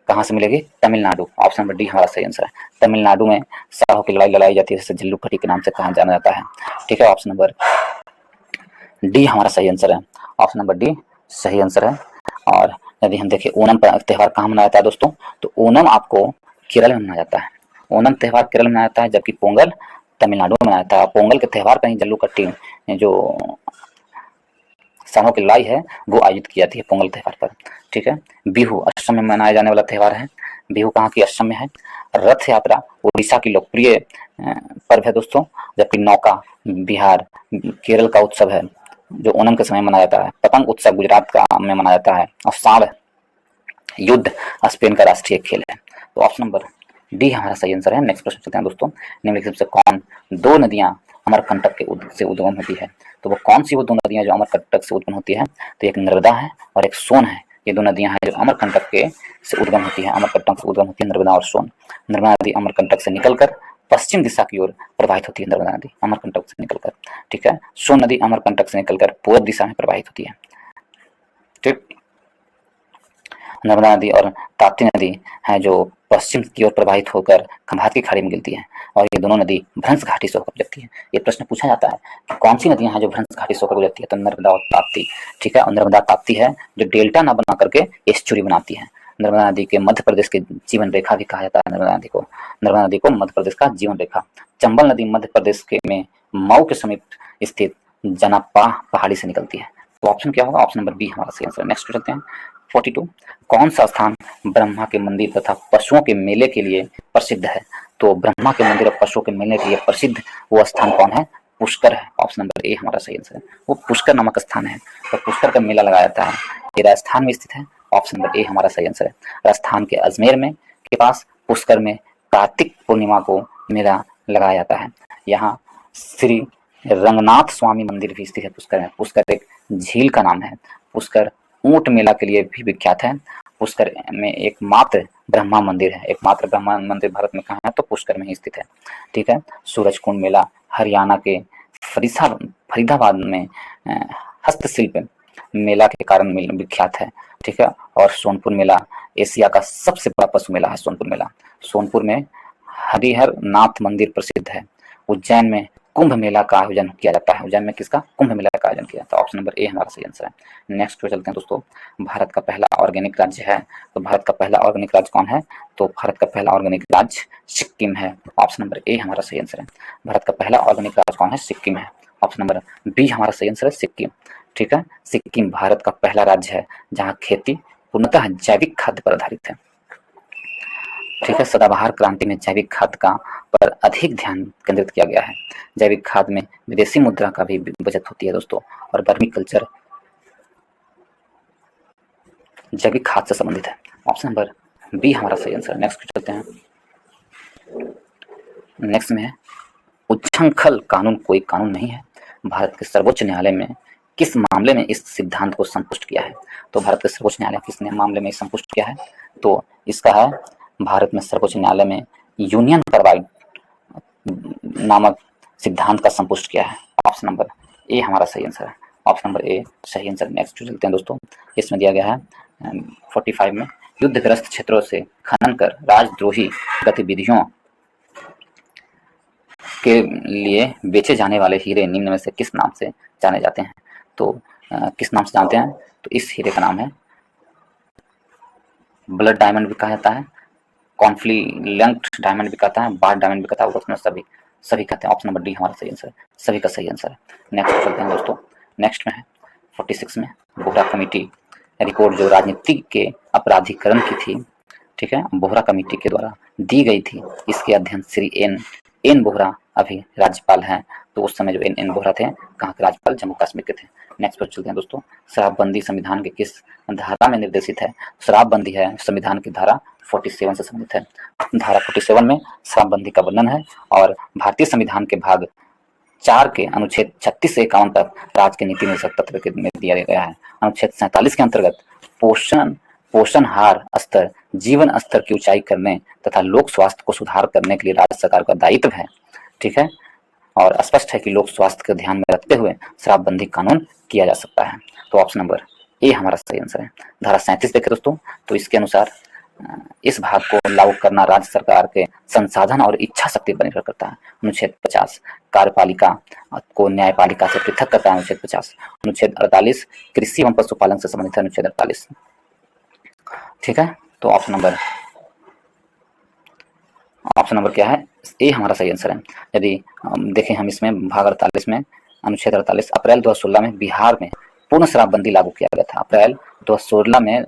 कहाँ से मिलेगी? तमिलनाडु। ऑप्शन नंबर डी हमारा सही आंसर है। तमिलनाडु में साढ़ों की लड़ाई लड़ाई जाती है, जिसे जल्लूकट्टी के नाम से कहा जाना जाता है। ठीक है, ऑप्शन नंबर डी हमारा सही आंसर है। ऑप्शन नंबर डी सही आंसर है। और यदि हम देखें ओणम त्यौहार कहाँ मनाया जाता है दोस्तों? तो ओणम आपको केरल में मनाया जाता है। ओणम त्यौहार केरल में मनाया जाता है, जबकि पोंगल तमिलनाडु में मनाया जाता है। पोंगल के त्यौहार पर ही जल्लूकट्टी जो साढ़ों की लड़ाई है वो आयोजित की जाती है पोंगल त्यौहार पर। ठीक है, बिहू असम में मनाया जाने वाला त्यौहार है। बिहू कहाँ की? असम में है। रथ यात्रा उड़ीसा की लोकप्रिय पर्व है दोस्तों, जबकि नौका बिहार केरल का उत्सव है जो ओणम के समय मनाया जाता है। पतंग उत्सव गुजरात का में मनाया जाता है। और सांड युद्ध स्पेन का राष्ट्रीय खेल है। तो ऑप्शन नंबर डी हमारा सही आंसर है। नेक्स्ट प्रश्न चलते हैं दोस्तों, निम्नलिखित से कौन दो नदियां अमरकंटक से उद्गम होती है? तो वो कौन सी वो दो नदियां जो अमरकंटक से उद्गम होती है? तो एक नर्मदा है और एक सोन है। ये दो नदियां हैं जो अमरकंटक के से उद्गम होती है। अमरकंटक से उद्गम होती है नर्मदा और सोन। नर्मदा नदी अमरकंटक से निकलकर पश्चिम दिशा की ओर प्रवाहित होती है। नर्मदा नदी अमरकंटक से निकलकर, ठीक है। सोन नदी अमरकंटक से निकलकर पूर्व दिशा में प्रवाहित होती है। ठीक, नर्मदा नदी और ताप्ती नदी है जो पश्चिम की ओर प्रवाहित होकर खंभात की खाड़ी में गिरती है, और ये दोनों नदी भ्रंश घाटी से होकर गुजरती है। ये प्रश्न पूछा जाता है कि कौन सी नदियां हैं जो भ्रंश घाटी से होकर गुजरती है? तो नर्मदा और ताप्ती। ठीक है, और नर्मदा ताप्ती है जो डेल्टा ना बना करके एस्चुरी बनाती है। नर्मदा नदी के मध्य प्रदेश की जीवन रेखा भी कहा जाता है। नर्मदा नदी को मध्य प्रदेश का जीवन रेखा। चंबल नदी मध्य प्रदेश के में मऊ के समीप स्थित जनापाह पहाड़ी से निकलती है। तो ऑप्शन क्या होगा? ऑप्शन नंबर बी हमारा सही आंसर। नेक्स्ट चलते हैं 42, कौन सा स्थान ब्रह्मा के मंदिर तथा पशुओं के मेले के लिए प्रसिद्ध है? तो ब्रह्मा के मंदिर और पशुओं के मेले के लिए प्रसिद्ध वो स्थान कौन है? पुष्कर है। ऑप्शन नंबर ए हमारा सही आंसर है। वो पुष्कर नामक स्थान है और पुष्कर का मेला लगाया जाता है। ये राजस्थान में स्थित है। ऑप्शन नंबर ए हमारा सही आंसर है। राजस्थान के अजमेर में के पास पुष्कर में कार्तिक पूर्णिमा को मेला लगाया जाता है। यहाँ श्री रंगनाथ स्वामी मंदिर भी स्थित है पुष्कर में। पुष्कर एक झील का नाम है। पुष्कर ऊंट मेला के लिए भी विख्यात है। पुष्कर में एकमात्र ब्रह्मा मंदिर है। एकमात्र ब्रह्मा मंदिर भारत में कहाँ है? तो पुष्कर में ही स्थित है। ठीक है, सूरजकुंड मेला हरियाणा के फरीदाबाद में हस्तशिल्प मेला के कारण विख्यात है। ठीक है, और सोनपुर मेला एशिया का सबसे बड़ा पशु मेला है। सोनपुर मेला। सोनपुर में हरिहर नाथ मंदिर प्रसिद्ध है। उज्जैन में कुंभ मेला का आयोजन किया जाता है। उज्जैन में किसका? कुंभ मेला का आयोजन किया जाता है। ऑप्शन नंबर ए हमारा सही आंसर है। नेक्स्ट पे चलते हैं दोस्तों, भारत का पहला ऑर्गेनिक राज्य है। तो भारत का पहला ऑर्गेनिक राज्य कौन है? तो भारत का पहला ऑर्गेनिक राज्य सिक्किम है। ऑप्शन नंबर ए हमारा सही आंसर है। भारत का पहला ऑर्गेनिक राज्य कौन है? सिक्किम है। ऑप्शन नंबर बी हमारा सही आंसर है, सिक्किम। ठीक है, सिक्किम भारत का पहला राज्य है जहाँ खेती पूर्णतः जैविक खाद्य पर आधारित है। ठीक है, सदाबहार क्रांति में जैविक खाद का पर अधिक ध्यान केंद्रित किया गया है। जैविक खाद में विदेशी मुद्रा का भी बचत होती है दोस्तों, और वर्मी कल्चर जैविक खाद से संबंधित है। ऑप्शन नंबर बी हमारा सही आंसर। नेक्स्ट चलते हैं। नेक्स्ट में है उच्छृंखल कानून कोई कानून नहीं है। भारत के सर्वोच्च न्यायालय में किस मामले में इस सिद्धांत को संतुष्ट किया है? तो भारत के सर्वोच्च न्यायालय किस मामले में संतुष्ट किया है? तो इसका है भारत में सर्वोच्च न्यायालय में यूनियन कार्बाइड नामक सिद्धांत का संपुष्ट किया है? ऑप्शन नंबर ए हमारा सही आंसर है। ऑप्शन नंबर ए सही आंसर। नेक्स्ट चलते हैं दोस्तों, इसमें दिया गया है 45 में, युद्धग्रस्त क्षेत्रों से खनन कर राजद्रोही गतिविधियों के लिए बेचे जाने वाले हीरे निम्न में से किस नाम से जाने जाते हैं? तो किस नाम से जानते हैं? तो इस हीरे का नाम है ब्लड डायमंड भी कहा जाता है, कॉन्फ्लिलेंट डायमंड भी कहता है, बार डायमंड भी कहता है, उसमें सभी कहते हैं। ऑप्शन नंबर डी हमारा सही आंसर है, सभी का सही आंसर है। नेक्स्ट चलते हैं दोस्तों, नेक्स्ट में है 46 में, बोहरा कमेटी रिपोर्ट जो राजनीति के अपराधीकरण की थी, ठीक है, बोहरा कमेटी के द्वारा दी गई थी, इसके अध्ययन श्री एन बोहरा अभी राज्यपाल हैं। तो उस समय जो एन बोहरा थे कहाँ के राज्यपाल? जम्मू कश्मीर के थे। नेक्स्ट पर चलते हैं दोस्तों, शराबबंदी संविधान के किस धारा में निर्देशित है? शराबबंदी है संविधान की धारा 47 से संबंधित है। धारा 47 में शराबबंदी का वर्णन है और भारतीय संविधान के भाग 4 के अनुच्छेद 36 से 51 तक राज्य के नीति निर्देशक तत्व में दिया गया है। अनुच्छेद 47 के अंतर्गत पोषणहार स्तर, जीवन स्तर की ऊंचाई करने तथा लोक स्वास्थ्य को सुधार करने के लिए राज्य सरकार का दायित्व है, ठीक है, और स्पष्ट है कि लोक स्वास्थ्य को ध्यान में रखते हुए शराबबंदी कानून किया जा सकता है। तो ऑप्शन नंबर ए हमारा सही आंसर है। धारा 37 देखें दोस्तों, तो इसके अनुसार इस भाग को लागू करना राज्य सरकार के संसाधन और इच्छा शक्ति पर निर्भर करता है। अनुच्छेद 50 कार्यपालिका को न्यायपालिका से पृथक करता है। अनुच्छेद 50। अनुच्छेद 48 कृषि एवं पशुपालन से संबंधित है। अनुच्छेद 48, ठीक है। तो ऑप्शन नंबर क्या है? ए हमारा सही आंसर है। यदि देखें हम इसमें भाग 48 में अनुच्छेद 48, अप्रैल 2016 में बिहार में पूर्ण शराबबंदी लागू किया गया था। अप्रैल 2016 में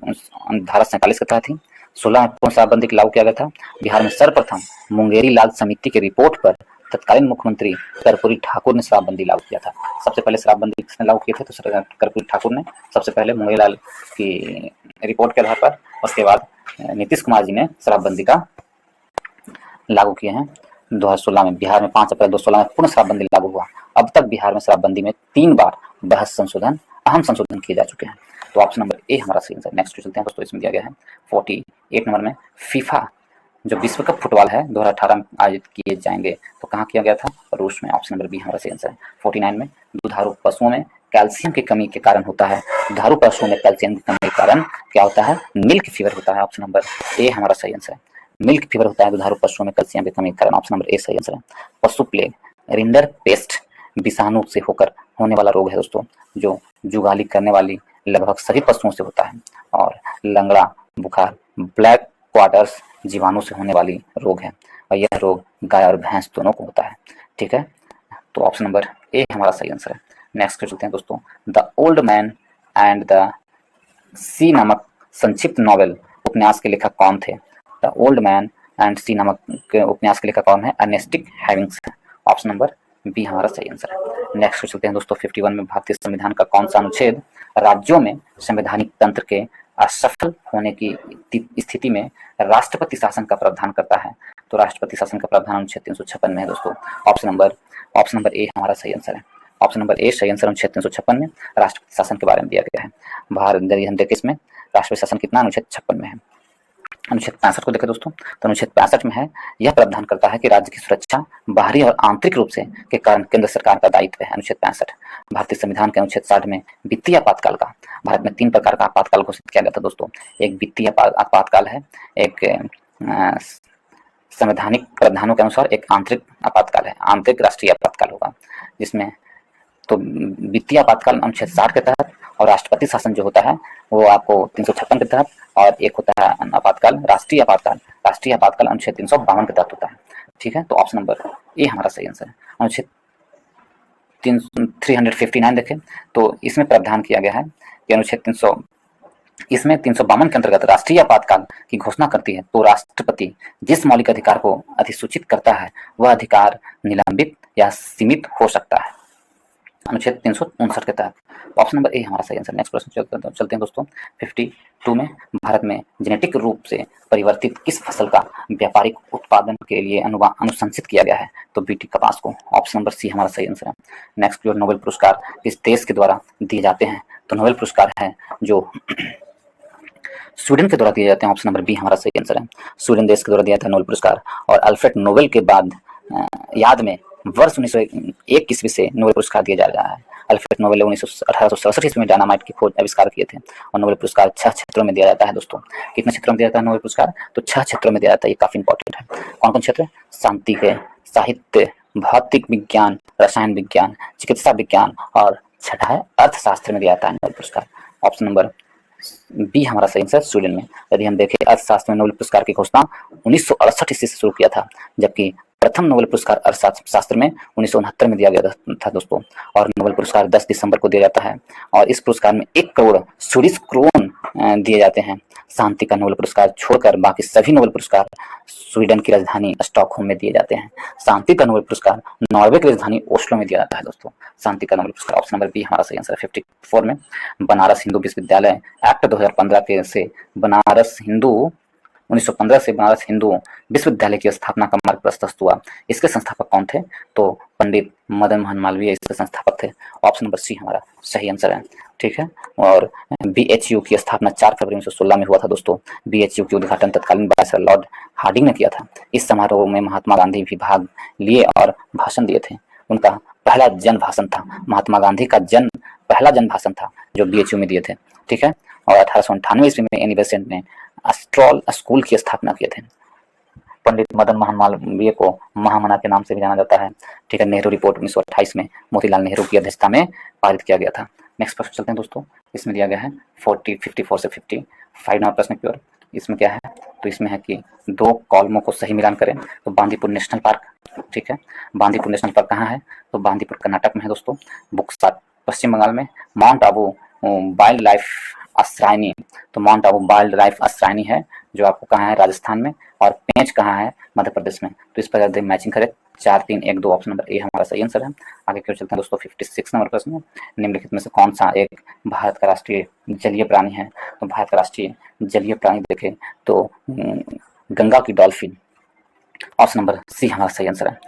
धारा 47 के तहत थी, 16 में पूर्ण शराबबंदी लागू किया गया था। बिहार में सर्वप्रथम मुंगेरी लाल समिति की रिपोर्ट पर तत्कालीन मुख्यमंत्री कर्पूरी ठाकुर ने शराबबंदी लागू किया था। सबसे पहले शराबबंदी किसने लागू किए थे? तो कर्पूरी ठाकुर ने सबसे पहले मुंगेरी लाल की रिपोर्ट के आधार पर, उसके बाद नीतीश कुमार जी ने शराबबंदी का लागू किए हैं 2016 में। बिहार में 5 अप्रैल 2016 में पूर्ण शराबबंदी लागू हुआ। अब तक बिहार में शराबबंदी में 3 बार अहम संशोधन किए जा चुके हैं। तो ऑप्शन नंबर ए हमारा सही आंसर। नेक्स्ट चलते हैं दोस्तों, इसमें दिया गया है 48 नंबर में, फीफा जो विश्व कप फुटबॉल है 2018 में आयोजित किए जाएंगे, तो कहाँ किया गया था? रूस में। ऑप्शन नंबर बी हमारा सही आंसर है। 49 में, दुधारू पशुओं में कैल्शियम की कमी के कारण होता है। दुधारू पशुओं में कैल्शियम की कमी के कारण क्या होता है? मिल्क फीवर होता है। ऑप्शन नंबर ए हमारा सही आंसर है। मिल्क फीवर होता है दुधारू पशुओं में कैल्शियम की कमी के कारण। ऑप्शन नंबर ए सही आंसर है। पशु प्लेग रिंडर पेस्ट विषाणु से होकर होने वाला रोग है दोस्तों, जो जुगाली करने वाली लगभग सभी पशुओं से होता है। और लंगड़ा बुखार ब्लैक क्वार्टर्स जीवाणु से होने वाली रोग है, और यह रोग गाय और भैंस दोनों को होता है, ठीक है। तो ऑप्शन नंबर ए हमारा सही आंसर है। नेक्स्ट चलते हैं दोस्तों, the old man and the sea नामक संक्षिप्त नॉवेल उपन्यास के लेखक कौन थे? The old man and sea नामक उपन्यास के लेखक कौन है? अर्नेस्ट हेमिंग्स है। ऑप्शन नंबर बी हमारा सही आंसर है। नेक्स्ट चलते हैं दोस्तों, 51 में, भारतीय संविधान का कौन सा अनुच्छेद राज्यों में संवैधानिक तंत्र के असफल होने की स्थिति में राष्ट्रपति शासन का प्रावधान करता है? तो राष्ट्रपति शासन का प्रावधान अनुच्छेद 356 में है दोस्तों। ऑप्शन नंबर ए हमारा सही आंसर है। ऑप्शन नंबर ए सही आंसर। अनुच्छेद 356 में राष्ट्रपति शासन के बारे में दिया गया है। भारत हम देखें इसमें राष्ट्रपति शासन कितना? अनुच्छेद 56 में है। अनुच्छेद 65 को देखें दोस्तों, तो अनुच्छेद 65 में है, यह प्रावधान करता है कि राज्य की सुरक्षा बाहरी और आंतरिक रूप से के कारण केंद्र सरकार का दायित्व है। अनुच्छेद 65। भारतीय संविधान के अनुच्छेद 60 में वित्तीय आपातकाल का, भारत में 3 प्रकार का आपातकाल घोषित किया गया था दोस्तों। एक वित्तीय आपातकाल है, एक संवैधानिक प्रावधानों के अनुसार एक आंतरिक आपातकाल है, आंतरिक राष्ट्रीय आपातकाल होगा, जिसमें तो वित्तीय आपातकाल अनुच्छेद 60 के तहत, और राष्ट्रपति शासन जो होता है वो आपको 356 के तहत, और एक होता है आपातकाल राष्ट्रीय आपातकाल अनुच्छेद 352 के तहत होता है, ठीक है। तो ऑप्शन नंबर ए हमारा सही आंसर है। अनुच्छेद 359 देखें, तो इसमें प्रावधान किया गया है कि अनुच्छेद 352 के अंतर्गत राष्ट्रीय आपातकाल की घोषणा करती है तो राष्ट्रपति जिस मौलिक अधिकार को अधिसूचित करता है वह अधिकार निलंबित या सीमित हो सकता है, अनुच्छेद 359 के तहत। ऑप्शन नंबर ए हमारा सही आंसर। नेक्स्ट प्रश्न चलते हैं दोस्तों, 52 में, भारत में जेनेटिक रूप से परिवर्तित किस फसल का व्यापारिक उत्पादन के लिए अनुशंसित किया गया है? तो बीटी कपास को। ऑप्शन नंबर सी हमारा सही आंसर है। नेक्स्ट जो नोबेल पुरस्कार किस देश के द्वारा दिए जाते हैं? तो नोबेल पुरस्कार है जो स्वीडन के द्वारा दिए जाते हैं। ऑप्शन नंबर बी हमारा सही आंसर है। स्वीडन देश के द्वारा दिया जाता है नोबेल पुरस्कार। और अल्फ्रेड नोबेल के बाद याद में वर्ष 1901 ईस्वी से नोबेल पुरस्कार दिया जा रहा है। अल्फ्रेड नोबेल ने 1867 ईस्वी में डायनामाइट की खोज आविष्कार किए थे। और नोबेल पुरस्कार 6 क्षेत्रों में दिया जाता है दोस्तों। कितने क्षेत्रों में दिया जाता है नोबेल पुरस्कार? तो 6 क्षेत्रों में दिया जाता है। ये काफी इंपॉर्टेंट है। कौन कौन क्षेत्र? शांति के, साहित्य, भौतिक विज्ञान, रसायन विज्ञान, चिकित्सा विज्ञान और छठा है अर्थशास्त्र में दिया जाता है नोबेल पुरस्कार। ऑप्शन नंबर बी हमारा सही आंसर स्वीडन में। यदि हम देखें अर्थशास्त्र में नोबेल पुरस्कार की घोषणा 1968 ईस्वी से शुरू किया था, जबकि प्रथम नोबेल पुरस्कार अर्थशास्त्र में 1969 में दिया गया था दोस्तों। और नोबेल पुरस्कार 10 दिसंबर को दिया जाता है। और इस पुरस्कार में 1 करोड़ स्वीडिश क्रोन दिए जाते हैं। शांति का नोबेल पुरस्कार छोड़कर बाकी सभी नोबेल पुरस्कार स्वीडन की राजधानी स्टॉकहोम में दिए जाते हैं। शांति का नोबेल पुरस्कार नॉर्वे की राजधानी ओस्लो में दिया जाता है दोस्तों। शांति का नोबेल पुरस्कार। ऑप्शन नंबर बी हमारा सही आंसर है। 54 में बनारस हिंदू विश्वविद्यालय एक्ट 2015 के से बनारस हिंदू 1915 से बनारस हिंदू विश्वविद्यालय की स्थापना का मार्ग प्रशस्त हुआ। इसके संस्थापक कौन थे? तो पंडित मदन मोहन मालवीय इसके संस्थापक थे। ऑप्शन नंबर सी हमारा सही आंसर है। ठीक है। और बीएचयू की स्थापना 4 फरवरी 1916 में हुआ था दोस्तों। बीएचयू के उद्घाटन तत्कालीन वायसराय लॉर्ड हार्डिंग ने किया था। इस समारोह में महात्मा गांधी भी भाग लिए और भाषण दिए थे। उनका पहला जन भाषण था। महात्मा गांधी का पहला जन भाषण था जो बीएचयू में दिए थे। ठीक है। और 1898 ईस्वी में एनी बेसेंट ने अस्ट्रॉल स्कूल की स्थापना किए थे। पंडित मदन मोहन मालवीय को महामना के नाम से भी जाना जाता है। ठीक है। नेहरू रिपोर्ट 1928 में मोतीलाल नेहरू की अध्यक्षता में पारित किया गया था। नेक्स्ट प्रश्न चलते हैं दोस्तों। इसमें दिया गया है 54 से 55 नंबर प्रश्न की ओर। इसमें क्या है? तो इसमें है कि 2 कॉलमों को सही मिलान करें तो बांदीपुर नेशनल पार्क। ठीक है। बांदीपुर नेशनल पार्क कहाँ है? तो बांदीपुर कर्नाटक में है दोस्तों। बुक 7 पश्चिम बंगाल में। माउंट आबू वाइल्ड लाइफ आश्रयनी, तो माउंट आबू वाइल्ड लाइफ आश्रयनी है जो आपको कहाँ है? राजस्थान में। और पेंच कहाँ है? मध्य प्रदेश में। तो इस पर मैचिंग करें 4 3 1 2। ऑप्शन नंबर ए हमारा सही आंसर है। आगे क्यों चलते हैं दोस्तों 56 नंबर प्रश्न में। निम्नलिखित में से कौन सा एक भारत का राष्ट्रीय जलीय प्राणी है? तो भारत का राष्ट्रीय जलीय प्राणी देखें तो गंगा की डॉल्फिन। ऑप्शन नंबर सी हमारा सही आंसर है।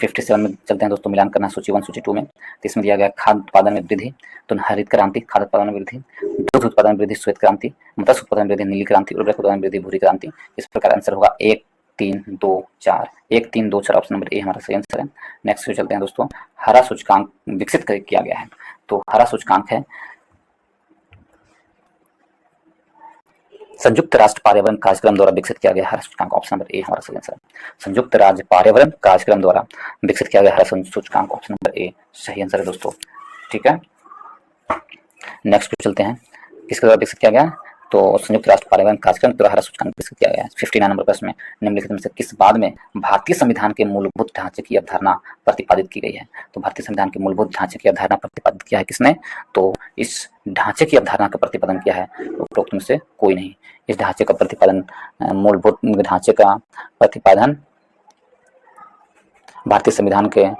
57 में चलते हैं दोस्तों। मिलान करना सूची 1 सूची 2 में। तो इसमें दिया गया खाद्य उत्पादन में वृद्धि, तो हरित क्रांति खाद्य उत्पादन में वृद्धि, दूध उत्पादन में वृद्धि श्वेत क्रांति, मत्स्य उत्पादन में वृद्धि नीली क्रांति, उर्वरक उत्पादन में वृद्धि भूरी क्रांति। इस प्रकार आंसर होगा 1 3 2 4। 1 3 2 4 ऑप्शन नंबर ए हमारा सही आंसर है। नेक्स्ट पे चलते हैं दोस्तों। हरा सूचकांक विकसित किया गया है। तो हरा सूचकांक है संयुक्त राष्ट्र पर्यावरण कार्यक्रम द्वारा विकसित किया गया हरा सूचकांक। ऑप्शन नंबर ए हमारा सही आंसर है। संयुक्त राज्य पर्यावरण कार्यक्रम द्वारा विकसित किया गया हरा सूचकांक। ऑप्शन नंबर ए सही आंसर है दोस्तों। ठीक है। नेक्स्ट पे चलते हैं। किसके द्वारा विकसित किया गया? तो संयुक्त राष्ट्र पर्यावरण कार्यक्रम द्वारा हरा सूचकांक विकसित किया गया है। 59 नंबर प्रश्न में निम्नलिखित में से किस बाद में भारतीय संविधान के मूलभूत ढांचे की अवधारणा प्रतिपादित की गई है? तो भारतीय संविधान के मूलभूत ढांचे की अवधारणा प्रतिपादित किया है किसने? तो इस ढांचे की अवधारणा का प्रतिपादन किया है उपरोक्त में से कोई नहीं। इस ढांचे का प्रतिपादन मूलभूत ढांचे का प्रतिपादन भारतीय संविधान के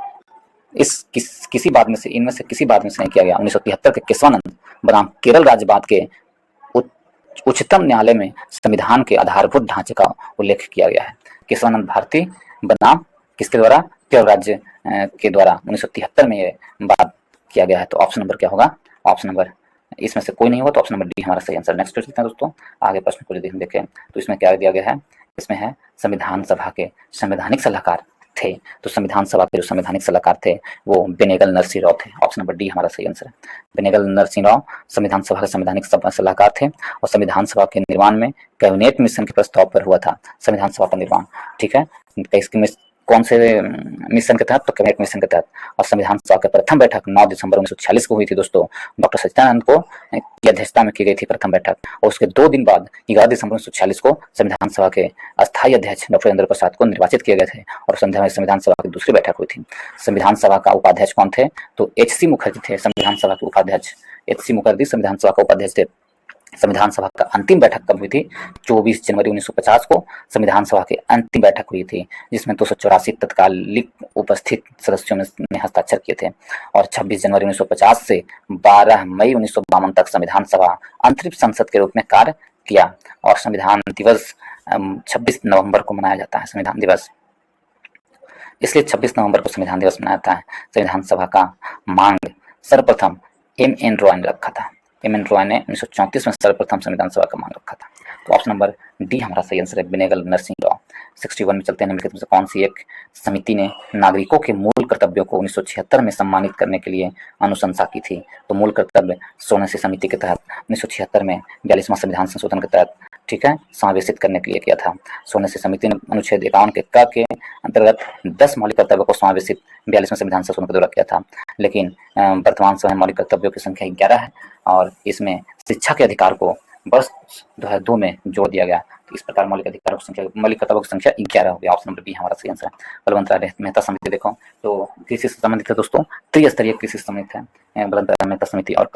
किसी बाद में से इनमें से किसी बाद में से नहीं किया गया। 1973 के केशवानंद बनाम केरल राज्य बाद के उच्चतम न्यायालय में संविधान के आधारभूत ढांचे का उल्लेख किया गया है। केशवानंद भारती बनाम किसके द्वारा? केरल राज्य के द्वारा 1973 में ये बात किया गया है। तो ऑप्शन नंबर क्या होगा? ऑप्शन नंबर इसमें से कोई नहीं होगा तो ऑप्शन नंबर डी हमारा सही आंसर। नेक्स्ट चलते हैं दोस्तों। आगे प्रश्न को यदि हम देखें तो इसमें क्या दिया गया है? इसमें है संविधान सभा के संवैधानिक सलाहकार थे। तो संविधान सभा के जो संवैधानिक सलाहकार थे वो बेनेगल नरसिंह राव थे। ऑप्शन नंबर डी हमारा सही आंसर है। बेनेगल नरसिंह राव संविधान सभा के संवैधानिक सलाहकार थे। और संविधान सभा के निर्माण में कैबिनेट मिशन के प्रस्ताव पर हुआ था संविधान सभा का निर्माण। ठीक है। इसके कौन से मिशन के तहत? तो कैबिनेट मिशन के तहत। और संविधान सभा की प्रथम बैठक 9 दिसंबर 1946 को हुई थी दोस्तों। डॉक्टर सच्चिदानंद को की अध्यक्षता में की गई थी प्रथम बैठक। और उसके 2 दिन बाद 11 दिसंबर 1946 को संविधान सभा के अस्थायी अध्यक्ष डॉक्टर राजेंद्र प्रसाद को निर्वाचित किए गए थे। और संविधान सभा की दूसरी बैठक हुई थी। संविधान सभा का उपाध्यक्ष कौन थे? तो एच.सी. मुखर्जी थे संविधान सभा के उपाध्यक्ष। एच.सी. मुखर्जी संविधान सभा का उपाध्यक्ष थे। संविधान सभा का अंतिम बैठक कब हुई थी? 24 जनवरी 1950 को संविधान सभा की अंतिम बैठक हुई थी, जिसमें 284 तत्कालिक उपस्थित सदस्यों ने हस्ताक्षर किए थे। और 26 जनवरी 1950 से 12 मई 1952 तक संविधान सभा अंतरिम संसद के रूप में कार्य किया। और संविधान दिवस 26 नवंबर को मनाया जाता है। संविधान दिवस इसलिए 26 नवंबर को संविधान दिवस मनाया जाता है। संविधान सभा का मांग सर्वप्रथम M.N. रॉय ने रखा था। एम एन रॉय ने 1934 में सर्वप्रथम संविधान सभा का मांग रखा था। तो ऑप्शन नंबर डी हमारा सही आंसर है, बेनेगल नरसिंह राव। 61 में चलते हैं, निम्नलिखित में से कौन सी एक समिति ने नागरिकों के मूल कर्तव्यों को 1976 में सम्मानित करने के लिए अनुशंसा की थी? तो मूल कर्तव्य 16 समिति के तहत 1976 में 42वां संविधान संशोधन के तहत, ठीक है, समावेशित करने के लिए किया था। 16 समिति ने अनुच्छेद 51 के क के अंतर्गत 10 मौलिक कर्तव्यों को समावेशित 42वें संविधान संशोधन के द्वारा किया था। लेकिन वर्तमान समय मौलिक कर्तव्यों की संख्या 11 है और इसमें शिक्षा के अधिकार को वर्ष 2002 में जोड़ दिया गया। तो इस प्रकार मौलिक अधिकारों की संख्या, मौलिक कर्तव्यों की संख्या 11 हो गया। ऑप्शन नंबर बी हमारा सही आंसर है। बलवंतराय मेहता समिति देखो तो कृषि से संबंधित है दोस्तों, त्रिस्तरीय कृषि से संबंधित है बलवंतराय मेहता समिति। और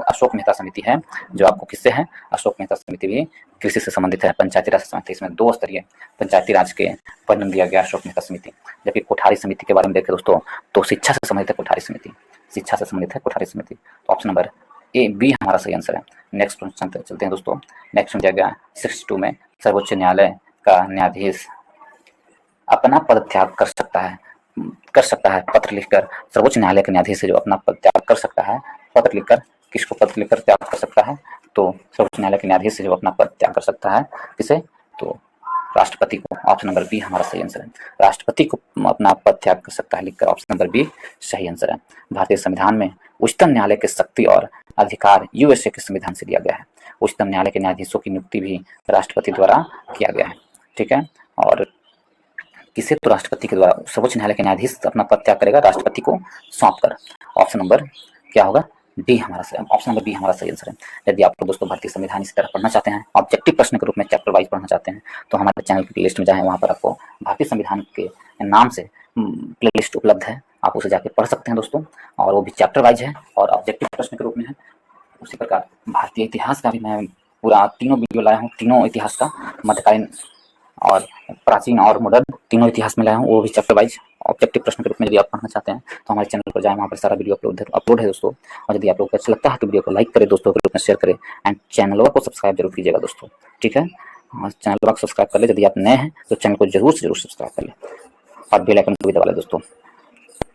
अशोक मेहता समिति है जो आपको किससे है, अशोक मेहता समिति भी कृषि से संबंधित है, पंचायती राज से संबंधित है। इसमें 2 स्तरीय पंचायती राज के वर्णन दिया गया अशोक मेहता समिति। जबकि कोठारी समिति के बारे में देखें दोस्तों तो शिक्षा से संबंधित है कोठारी समिति, शिक्षा से संबंधित है कोठारी समिति। तो ऑप्शन नंबर ए बी हमारा सही आंसर है। नेक्स्ट प्रश्न चलते हैं दोस्तों। नेक्स्ट में जाएगा 62 में, सर्वोच्च न्यायालय का न्यायाधीश अपना पद त्याग कर सकता है पत्र लिखकर। सर्वोच्च न्यायालय के न्यायाधीश जो अपना पद त्याग कर सकता है पत्र लिखकर, किसको पत्र लिखकर त्याग कर सकता है? तो सर्वोच्च न्यायालय के न्यायाधीश से जो अपना पद त्याग कर सकता है, किसे? तो राष्ट्रपति को। ऑप्शन नंबर बी हमारा सही आंसर है। राष्ट्रपति को अपना पद त्याग कर सकता है लिखकर, ऑप्शन नंबर बी सही आंसर है। भारतीय संविधान में उच्चतम न्यायालय के शक्ति और अधिकार यूएसए के संविधान से लिया गया है। उच्चतम न्यायालय के न्यायाधीशों की नियुक्ति भी राष्ट्रपति द्वारा किया गया है, ठीक है। और किसे? तो राष्ट्रपति के द्वारा। सर्वोच्च न्यायालय के न्यायाधीश अपना पद त्याग करेगा राष्ट्रपति को सौंप कर। ऑप्शन नंबर क्या होगा? डी हमारा सही, ऑप्शन नंबर बी हमारा सही आंसर है। यदि आप लोग दोस्तों भारतीय संविधान इसी तरह पढ़ना चाहते हैं, ऑब्जेक्टिव प्रश्न के रूप में चैप्टर वाइज पढ़ना चाहते हैं, तो हमारे चैनल की प्लेलिस्ट में जाएं, वहाँ पर आपको भारतीय संविधान के नाम से प्लेलिस्ट उपलब्ध है, आप उसे जाके पढ़ सकते हैं दोस्तों। और वो भी चैप्टर वाइज है और ऑब्जेक्टिव प्रश्न के रूप में है। उसी प्रकार भारतीय इतिहास का भी मैं पूरा 3 वीडियो लाया हूँ, तीनों इतिहास का, मध्यकालीन और प्राचीन और मॉडर्न, तीनों इतिहास में लाया हूँ, वो भी चैप्टर वाइज ऑब्जेक्टिव प्रश्न के रूप में। यदि आप पढ़ना चाहते हैं तो हमारे चैनल पर जाएं, वहाँ पर सारा वीडियो अपलोड है दोस्तों। और यदि आप लोग को अच्छा लगता है तो वीडियो को लाइक करें, दोस्तों के ग्रुप में शेयर करें एंड चैनल को सब्सक्राइब जरूर कीजिएगा दोस्तों, ठीक है। चैनल को सब्सक्राइब कर ले, यदि आप नए हैं तो चैनल को जरूर से जरूर सब्सक्राइब कर ले और बेल आइकन को भी दबा लें दोस्तों,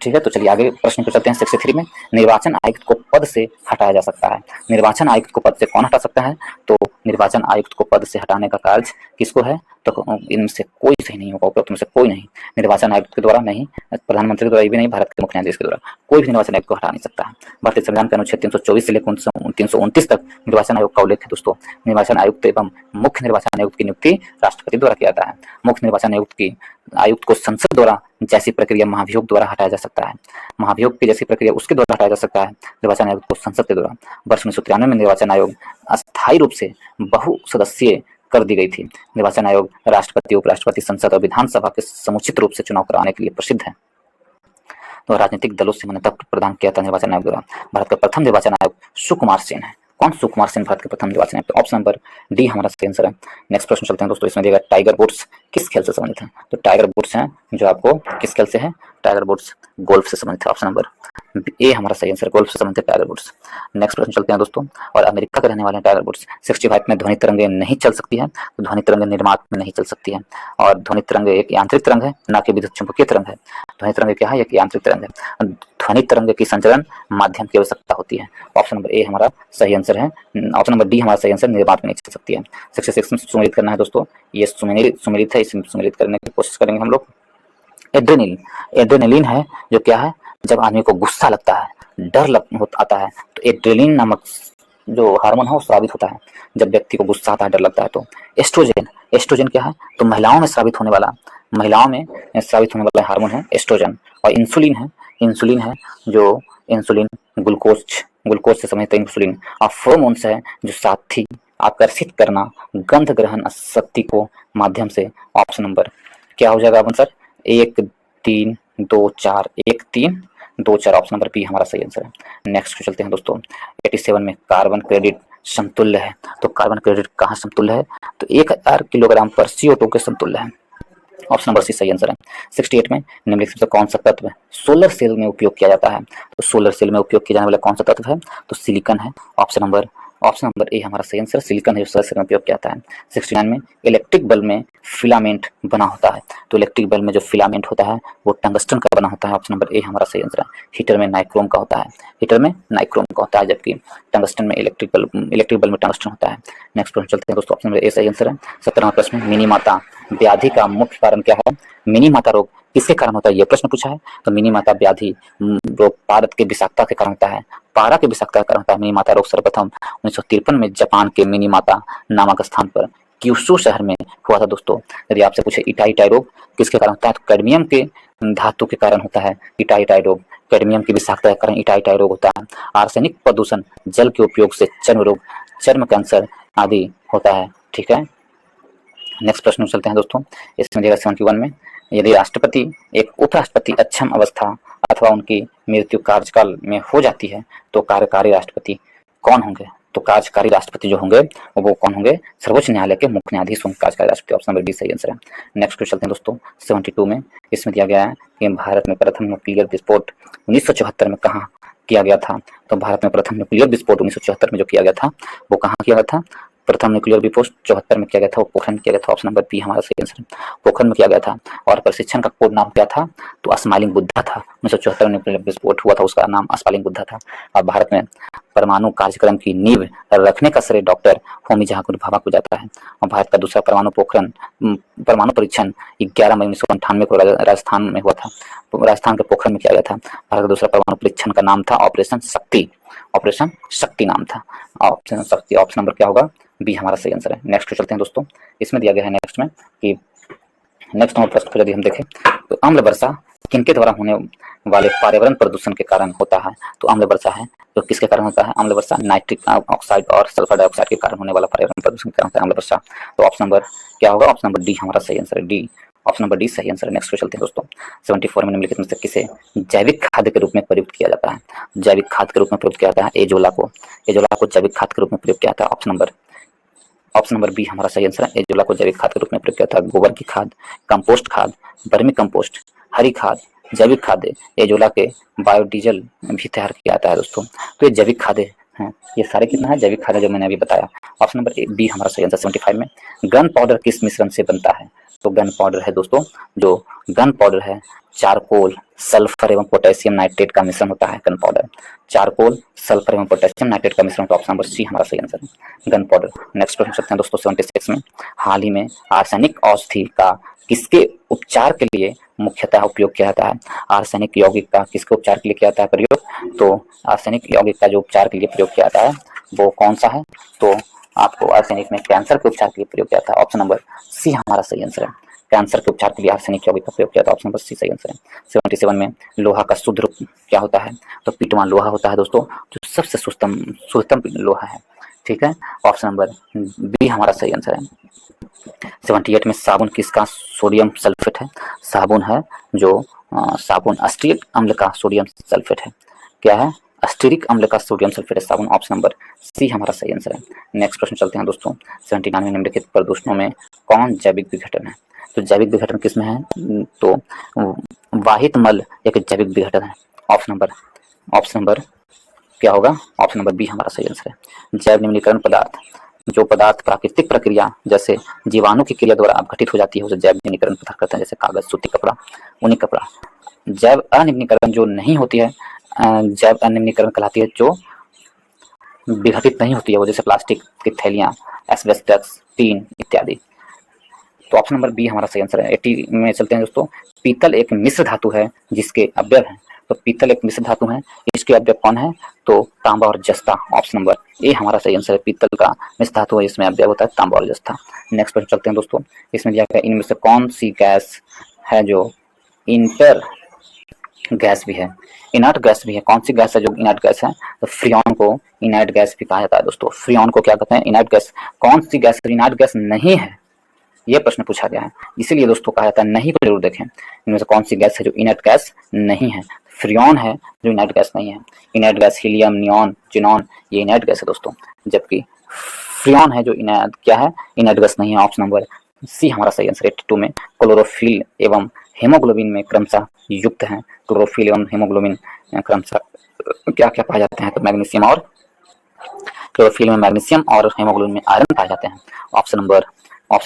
ठीक है। तो चलिए आगे प्रश्न को चलते हैं। 63 में, निर्वाचन आयुक्त को पद से हटाया जा सकता है। निर्वाचन आयुक्त को पद से कौन हटा सकता है? तो निर्वाचन आयुक्त को पद से हटाने का कार्य किसको है? तो इनमें से कोई सही नहीं होगा, उपरोक्त में से कोई नहीं। निर्वाचन आयुक्त के द्वारा नहीं, प्रधानमंत्री के द्वारा भी नहीं, भारत के मुख्य न्यायाधीश के द्वारा कोई भी निर्वाचन आयुक्त को हटा नहीं सकता है। भारतीय संविधान के अनुच्छेद 324 से लेकर 329 तक निर्वाचन आयोग का उल्लेख है दोस्तों। निर्वाचन आयुक्त एवं मुख्य निर्वाचन आयुक्त की नियुक्ति राष्ट्रपति द्वारा किया जाता है। मुख्य निर्वाचन आयुक्त को संसद द्वारा जैसी प्रक्रिया महाभियोग द्वारा हटाया जा सकता है, महाभियोग की जैसी प्रक्रिया उसके द्वारा हटाया जा सकता है निर्वाचन आयोग को संसद के द्वारा। वर्ष 1993 में निर्वाचन आयोग अस्थायी रूप से बहुसदस्यीय कर दी गई थी। निर्वाचन आयोग राष्ट्रपति, उपराष्ट्रपति, संसद और विधानसभा के समुचित रूप से चुनाव कराने के लिए प्रसिद्ध है। तो राजनीतिक दलों से मान्यता प्रदान किया था निर्वाचन आयोग द्वारा। भारत का प्रथम निर्वाचन आयोग सुकुमार सेन है। कौन? सुकुमार सेन भारत के प्रथम निर्वाचन आयोग। ऑप्शन नंबर डी हमारा सही आंसर है। नेक्स्ट प्रश्न चलते हैं दोस्तों। इसमें देगा टाइगर वुड्स किस खेल से संबंधित है? तो टाइगर वुड्स हैं जो आपको किस खेल से है? टाइगर वुड्स गोल्फ से संबंधित है। ऑप्शन नंबर ए हमारा सही आंसर, गोल्फ से संबंधित टाइगर वुड्स। नेक्स्ट प्रश्न चलते हैं दोस्तों। और अमेरिका के रहने वाले टाइगर वुड्स। 65 में ध्वनि तरंगे नहीं चल सकती है, तो ध्वनि तरंगे निर्मात में नहीं चल सकती है। और ध्वनि तरंगे एक यांत्रिक तरंग है, ना कि विद्युत चुंबकीय तरंग है। ध्वनि तरंगे क्या है? एक यांत्रिक तरंग है। ध्वनि तरंग की संचरण माध्यम की आवश्यकता होती है। ऑप्शन नंबर ए हमारा सही आंसर है। ऑप्शन नंबर डी हमारा सही आंसर, निर्मात में नहीं चल सकती है। 66 में सुमेलित करना है दोस्तों, ये सुमेलित है, इसमें सुमेलित करने की कोशिश करेंगे हम लोग। एड्रेनलिन है जो क्या है? जब आदमी को गुस्सा लगता है, डर आता है, तो एड्रेनलिन नामक जो हार्मोन है वो स्रावित होता है। जब व्यक्ति को गुस्सा आता है, डर लगता है, तो एस्ट्रोजन क्या है? तो महिलाओं में स्रावित होने वाला हार्मोन है एस्ट्रोजन। और इंसुलिन है जो इंसुलिन ग्लूकोज से संबंधित इंसुलिन। और हार्मोन्स है जो साथी आकर्षित करना, गंध ग्रहण शक्ति को माध्यम से। ऑप्शन नंबर क्या हो जाएगा आंसर? 1 3 2 4 1 3 2 4। ऑप्शन नंबर बी हमारा सही आंसर है। नेक्स्ट चलते हैं दोस्तों। 87 में कार्बन क्रेडिट समतुल्य है। तो कार्बन क्रेडिट कहाँ समतुल्य है? तो 1000 किलोग्राम पर CO2 के समतुल्य है। ऑप्शन नंबर सी सही आंसर है। 68 में निम्नलिखित में कौन सा तत्व सोलर सेल में उपयोग किया जाता है? तो सोलर सेल में उपयोग किया जाने वाला कौन सा तत्व है? तो सिलिकॉन है। Option number option number A हमारा सही आंसर, सिलिकॉन है जो सब्सट्रेट में उपयोग किया जाता है। 69 में इलेक्ट्रिक बल्ब में फिलामेंट बना होता है, तो इलेक्ट्रिक बल्ब में जो फिलामेंट होता है वो टंगस्टन का बना होता है। ऑप्शन नंबर ए हमारा सही आंसर है। हीटर में नाइक्रोम का होता है, हीटर में नाइक्रोम का होता है, जबकि टंगस्टन में इलेक्ट्रिक बल्ब में टंगस्टन होता है। नेक्स्ट प्रश्न चलते हैं दोस्तों, ऑप्शन नंबर ए सही आंसर है। 17वां प्रश्न, मिनी माता व्याधि का मुख्य कारण क्या है? मिनी माता रोग किसके कारण होता है, यह प्रश्न पूछा है। तो मिनी माता व्याधि रोग पारद के विषाक्तता के कारण होता है, पारा के विषाक्तता के कारण होता है मिनी माता रोग। सर्वप्रथम 1953 में जापान के मिनी माता नामक स्थान पर क्यूशू शहर में हुआ था दोस्तों। यदि आपसे पूछे इटाई रोग किसके कारण होता है, तो कैडमियम के धातु के कारण होता है इटाई रोग, कैडमियम की विषाक्तता के कारण इटाई रोग होता है। आर्सेनिक प्रदूषण, जल के उपयोग से चर्म रोग, चर्म कैंसर आदि होता है। ठीक है, नेक्स्ट प्रश्न चलते हैं दोस्तों, इसमें दिया 71 में, यदि राष्ट्रपति एक उपराष्ट्रपति अक्षम अवस्था अथवा उनकी मृत्यु कार्यकाल में हो जाती है तो कार्यकारी राष्ट्रपति कौन होंगे? तो कार्यकारी राष्ट्रपति जो होंगे वो कौन होंगे? सर्वोच्च न्यायालय के मुख्य न्यायाधीश होंगे कार्यकारी राष्ट्रपति। ऑप्शन नंबर बी सही आंसर है। नेक्स्ट क्वेश्चन चलते हैं दोस्तों 72 में, इसमें दिया गया है कि भारत में प्रथम न्यूक्लियर विस्फोट 1974 में कहाँ किया गया था? तो भारत में प्रथम न्यूक्लियर विस्फोट 1974 में जो किया गया था वो कहाँ किया गया था? प्रथम न्यूक्लियर विस्फोट 74 में किया गया था, वो पोखरण में किया गया था। ऑप्शन नंबर बी हमारा सही आंसर है, पोखरण में किया गया था। और प्रशिक्षण का कोड नाम क्या था? तो स्माइलिंग बुद्धा था। 1974 में न्यूक्लियर विस्फोट हुआ था, उसका नाम स्माइलिंग बुद्धा था। और भारत में परमाणु कार्यक्रम की नींव रखने का श्रेय डॉक्टर होमी जहांगीर भाभा को जाता है। और भारत का दूसरा परमाणु परीक्षण 11 मई 1998 को राजस्थान में हुआ था, राजस्थान के पोखरण में किया गया था। भारत का दूसरा परमाणु परीक्षण का नाम था ऑपरेशन शक्ति, ऑपरेशन शक्ति नाम था। ऑप्शन शक्ति, ऑप्शन नंबर क्या होगा? बी हमारा सही आंसर है। नेक्स्ट चलते हैं दोस्तों, इसमें दिया गया है नेक्स्ट में कि नेक्स्ट नंबर प्रश्न को यदि हम देखें तो अम्ल वर्षा किनके द्वारा होने वाले पर्यावरण प्रदूषण के कारण होता है? तो अम्ल वर्षा है जो किसके कारण होता है? अम्ल वर्षा नाइट्रिक ऑक्साइड और सल्फर डाइऑक्साइड के कारण होने वाला पर्यावरण प्रदूषण के कारण होता है अम्ल वर्षा। तो ऑप्शन नंबर क्या होगा? ऑप्शन नंबर डी हमारा सही आंसर है, डी, ऑप्शन नंबर डी सही आंसर है। नेक्स्ट चलते हैं दोस्तों 74 में निम्नलिखित में से किसे जैविक खाद के रूप में प्रयुक्त किया जाता है? जैविक खाद के रूप में प्रयुक्त किया जाता है एजोला को, एजोला को जैविक खाद के रूप में प्रयुक्त किया जाता है। ऑप्शन नंबर बी हमारा सही आंसर है, एजोला को जैविक खाद के रूप में प्रयोग किया था। गोबर की खाद, कंपोस्ट खाद, वर्मी कंपोस्ट, हरी खाद, जैविक खाद, एजोला के बायोडीजल भी तैयार किया जाता है दोस्तों। तो ये जैविक खाद हैं, ये सारे कितना है? जैविक खाद जो मैंने अभी बताया। ऑप्शन नंबर बी हमारा सही आंसर। 75 में गन पाउडर किस मिश्रण से बनता है? तो गन पाउडर है दोस्तों, जो गन पाउडर है चारकोल, सल्फर एवं पोटेशियम नाइट्रेट का मिश्रण होता है गन पाउडर, चारकोल, सल्फर एवं पोटेशियम नाइट्रेट का मिश्रण। तो ऑप्शन नंबर सी हमारा सही आंसर है, गन पाउडर। नेक्स्ट क्वेश्चन चलते हैं दोस्तों 76 में, हाल ही में आर्सेनिक औषधि का किसके उपचार के लिए मुख्यतः उपयोग किया जाता है? आर्सेनिक यौगिक का किसके उपचार के लिए किया जाता है प्रयोग? तो आर्सेनिक यौगिक का जो उपचार के लिए प्रयोग किया जाता है वो कौन सा है? तो आपको आर्सेनिक में कैंसर के उपचार के लिए प्रयोग किया जाता है। ऑप्शन नंबर सी हमारा सही आंसर है, कैंसर के उपचार के लिए आर्सेनिक यौगिक का प्रयोग किया जाता है। ऑप्शन नंबर सी सही आंसर है। 77 में लोहा का शुद्ध रूप क्या होता है? तो पीटवान लोहा होता है दोस्तों, जो सबसे शुद्धतम लोहा है। ठीक है, ऑप्शन नंबर बी हमारा सही आंसर है। 78 में साबुन किसका सोडियम सल्फेट है? साबुन है जो साबुन अस्टिक अम्ल का सोडियम सल्फेट है। क्या है? अस्टिरिक अम्ल का सोडियम सल्फेट है साबुन। ऑप्शन नंबर सी हमारा सही आंसर है। नेक्स्ट प्रश्न चलते हैं दोस्तों 79 में निम्नलिखित प्रदूषणों में कौन जैविक विघटन है? तो जैविक विघटन किसमें है? तो वाहित मल एक जैविक विघटन है। ऑप्शन नंबर क्या होगा? ऑप्शन नंबर बी हमारा सही आंसर है। जैव निम्नीकरण पदार्थ, जो पदार्थ प्राकृतिक प्रक्रिया जैसे जीवाणु की क्रिया द्वारा अपघटित हो जाती है उसे जैव निम्नीकरण पदार्थ कहते हैं, जैसे कागज, सूती कपड़ा, ऊनी कपड़ा। जैव अनिम्नीकरण जो नहीं होती है, जैव अनिम्नीकरण कहलाती है जो विघटित नहीं होती है, वो जैसे प्लास्टिक की थैलियां, एस्बेस्टस, टीन इत्यादि। तो ऑप्शन नंबर बी हमारा सही आंसर है। 80 में चलते हैं दोस्तों, पीतल एक मिश्र धातु है जिसके अवयव हैं। तो पीतल एक मिश्र धातु है, इसके अवयव कौन है? तो तांबा और जस्ता। ऑप्शन नंबर ए हमारा सही आंसर है, पीतल का मिश्र धातु है, इसमें अवयव होता है तांबा और जस्ता। नेक्स्ट प्रश्न चलते हैं दोस्तों, इसमें दिया गया इनमें से कौन सी गैस है जो इंटर गैस भी है, इनर्ट गैस भी है? कौन सी गैस है जो इनर्ट गैस है? तो फ्रियॉन को इनर्ट गैस भी कहा जाता है दोस्तों। फ्रियॉन को क्या कहते हैं? Inert gas. कौन सी गैस इनर्ट गैस नहीं है, ये प्रश्न पूछा गया है, इसीलिए दोस्तों कहा जाता है नहीं को जरूर देखें। इनमें से कौन सी गैस है जो इनर्ट गैस नहीं है? फ्रियॉन है जो इनर्ट गैस नहीं है। Inert gas helium, neon, xenon, ये इनर्ट गैस है दोस्तों, जबकि फ्रियॉन है जो इनर्ट क्या है? इनर्ट गैस नहीं है। ऑप्शन नंबर सी हमारा सही आंसर। 82 में क्लोरोफिल एवं हेमोग्लोबिन में क्रमशः युक्त है। क्लोरोफिल एवं हेमोग्लोबिन क्रमशः क्या क्या पाए जाते हैं? तो मैग्नीशियम और क्लोरोफिल में मैग्नीशियम और हेमोग्लोबिन में आयरन पाए जाते हैं। ऑप्शन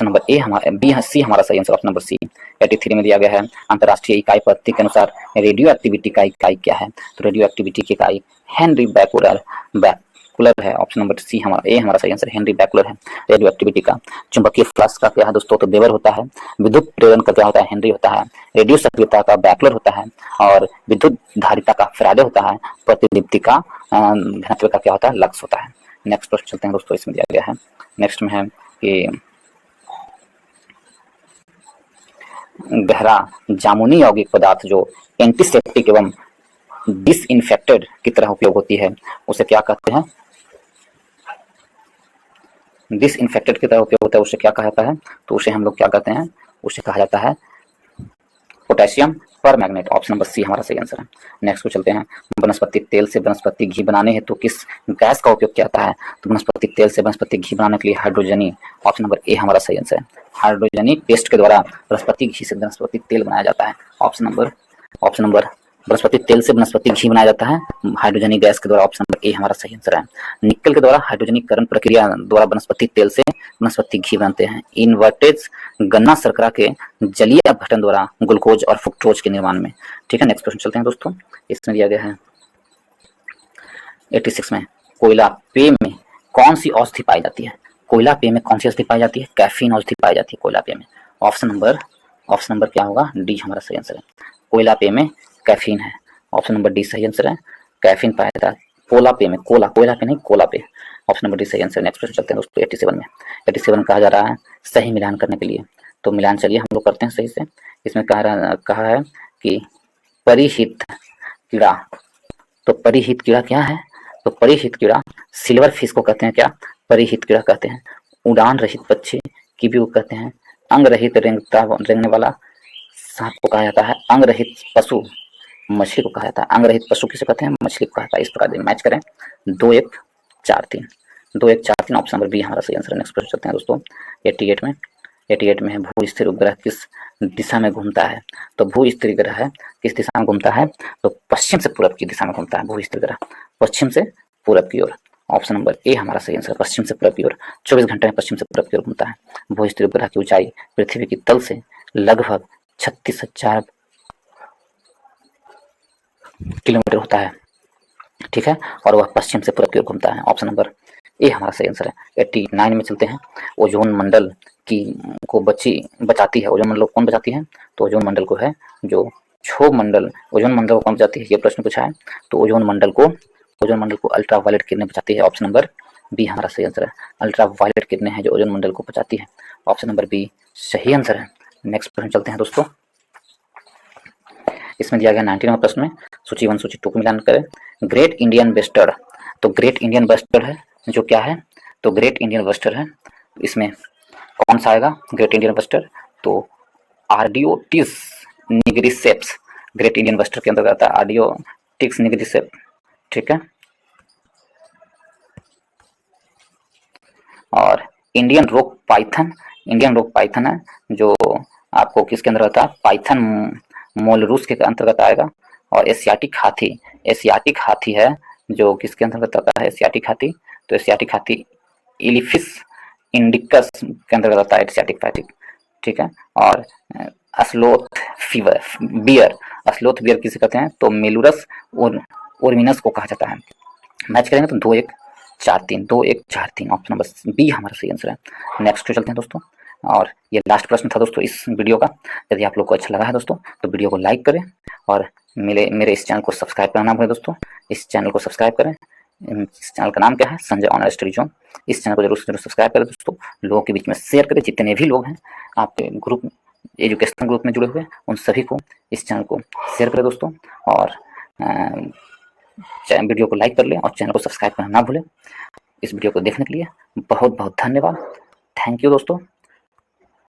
नंबर ए हमारा बी है, सी हमारा सही आंसर ऑप्शन नंबर सी। 83 में दिया गया है अंतर्राष्ट्रीय इकाई पद्धति के अनुसार रेडियो एक्टिविटी का इकाई क्या है? तो रेडियो एक्टिविटी की इकाई हेनरी बैकुलर है। ऑप्शन नंबर सी हमारा ए हमारा सही आंसर हेनरी बैकुलर है रेडियो एक्टिविटी का। चुंबकीय फ्लक्स का क्या है दोस्तों? तो वेबर होता है। विद्युत प्रेरण का क्या होता है? हेनरी होता है। रेडियो सक्रियता का बैकुलर होता है और विद्युत धारिता का फैराडे होता है। प्रतिदीप्ति का घनत्व का क्या होता है? लक्स होता है। नेक्स्ट प्रश्न चलते हैं दोस्तों, इसमें दिया गया है नेक्स्ट में है कि गहरा जामुनी यौगिक पदार्थ जो एंटीसेप्टिक एवं डिसइंफेक्टेड की तरह उपयोग होती है उसे क्या कहते हैं? डिसइंफेक्टेड की तरह उपयोग होता है उसे क्या कहा जाता है? तो उसे हम लोग क्या कहते हैं? उसे कहा जाता है potassium permanganate. Option number C हमारा सही आंसर है। नेक्स्ट को चलते हैं, वनस्पति तेल से वनस्पति घी बनाने हेतु किस गैस का उपयोग किया जाता है? तो वनस्पति तेल से वनस्पति घी बनाने के लिए हाइड्रोजनी। ऑप्शन नंबर ए हमारा सही आंसर है। हाइड्रोजनी पेस्ट के द्वारा वनस्पति घी से वनस्पति तेल बनाया जाता है। ऑप्शन नंबर वनस्पति तेल से वनस्पति घी बनाया जाता है हाइड्रोजनी गैस के द्वारा। ऑप्शन नंबर ए हमारा सही आंसर है। निकल के द्वारा हाइड्रोजनीकरण प्रक्रिया द्वारा वनस्पति तेल से वनस्पति घी बनते हैं। इन्वर्टेज गन्ना शर्करा के जलीय अपघटन द्वारा ग्लूकोज और फ्रुक्टोज के निर्माण में। ठीक है, नेक्स्ट प्रश्न चलते हैं दोस्तों, इसमें दिया गया है 86 में कोयला पेय में कौन सी औषधि पाई जाती है? कोयला पेय में कौन सी औषधि पाई जाती है? कैफीन औषधि पाई जाती है कोयला पेय में। ऑप्शन नंबर क्या होगा? डी हमारा सही आंसर है। कोयला पेय में कैफीन है। ऑप्शन नंबर डी सही आंसर है। कैफीन पाया जाता है कोयला पेय में। कोयला पे नहीं, कोयला पे। ऑप्शन नंबर डी सही आंसर। नेक्स्ट प्रश्न चलते हैं दोस्तों 87 में। 87 कहा जा रहा है सही मिलान करने के लिए, तो मिलान चलिए हम लोग करते हैं सही से। इसमें कहा है कि परिहित कीड़ा, तो परिहित कीड़ा क्या है? तो परिहित कीड़ा सिल्वर फिश को कहते हैं क्या? परिहित कीड़ा कहते हैं। उड़ान रहित पक्षी की भी कहते हैं। अंग रहित रेंगने वाला सांप को कहा जाता है। अंग रहित पशु मछली को कहा जाता है। अंग रहित पशु किसे कहते हैं? मछली को कहा जाता है। इस प्रकार मैच करें 2 1 4 3 2 1 4 3। ऑप्शन नंबर बी हमारा सही आंसर है। नेक्स्ट प्रश्न चलते हैं दोस्तों 88 में है भू स्थिर उपग्रह किस दिशा में घूमता है? तो भू स्थिर ग्रह है किस दिशा में घूमता है? तो पश्चिम से पूरब की दिशा में घूमता है भू स्थिर ग्रह, पश्चिम से पूरब की ओर। ऑप्शन नंबर ए हमारा सही आंसर, पश्चिम से पूरब की ओर। 24 घंटे में पश्चिम से पूरब की ओर घूमता है। भू स्थिर उपग्रह की ऊंचाई पृथ्वी की तल से लगभग 36,000 किलोमीटर होता है। ठीक है, और वह पश्चिम से पूरब की ओर घूमता है। ऑप्शन नंबर ए हमारा सही आंसर है। 89 में चलते हैं, ओजोन मंडल को बचाती है। ओजोन मंडल को कौन बचाती है? तो ओजोन मंडल को है जो क्षोभ मंडल, ओजोन मंडल को कौन बचाती है? ये प्रश्न पूछा है। तो ओजोन मंडल को अल्ट्रा वायलेट किरणें बचाती है। ऑप्शन नंबर बी हमारा सही आंसर है। अल्ट्रा वायलेट किरणें हैं जो ओजोन मंडल को बचाती है। ऑप्शन नंबर बी सही आंसर है। नेक्स्ट प्रश्न चलते हैं दोस्तों, इसमें दिया गया 99वां प्रश्न में सूची 1 सूची 2 को मिलान करें। ग्रेट इंडियन बस्टर्ड, तो ग्रेट इंडियन बस्टर्ड है जो क्या है? तो ग्रेट इंडियन बस्टर्ड है, इसमें कौन सा आएगा ग्रेट इंडियन बस्टर्ड? तो आर्डियोटिस निग्रिसेप्स ग्रेट इंडियन बस्टर्ड के अंतर्गत आता है। आर्डियोटिक्स निग्रिसेप्स, ठीक है। और इंडियन रोक पाइथन है जो आपको किसके अंदर आता है? पाइथन मोलरूस के अंतर्गत आएगा। और एशियाटिक हाथी है जो किसके अंतर्गत आता है? एशियाटिक हाथी, तो एशियाटिक हाथी इलिफिस इंडिकस के अंतर्गत आता है एशियाटिक हाथी, ठीक है। और अस्लोथ बियर किसे कहते हैं? तो मेलुरस ओरमिनस को कहा जाता है। मैच करेंगे तो 2 1 4 3 ऑप्शन नंबर बी हमारा सही आंसर है। नेक्स्ट को चलते हैं दोस्तों, और ये लास्ट प्रश्न था दोस्तों इस वीडियो का। यदि आप लोग को अच्छा लगा है दोस्तों तो वीडियो को लाइक करें और मेरे इस चैनल को सब्सक्राइब करना भूलें दोस्तों। इस चैनल को सब्सक्राइब करें। इस चैनल का नाम क्या है? Sanjay online study zone. इस चैनल को जरूर सब्सक्राइब करें दोस्तों, लोगों के बीच में शेयर करें। जितने भी लोग हैं आपके ग्रुप एजुकेशन ग्रुप में जुड़े हुए उन सभी को इस चैनल को शेयर करें दोस्तों। और वीडियो को लाइक कर लें और चैनल को सब्सक्राइब करना ना भूलें। इस वीडियो को देखने के लिए बहुत बहुत धन्यवाद। थैंक यू दोस्तों।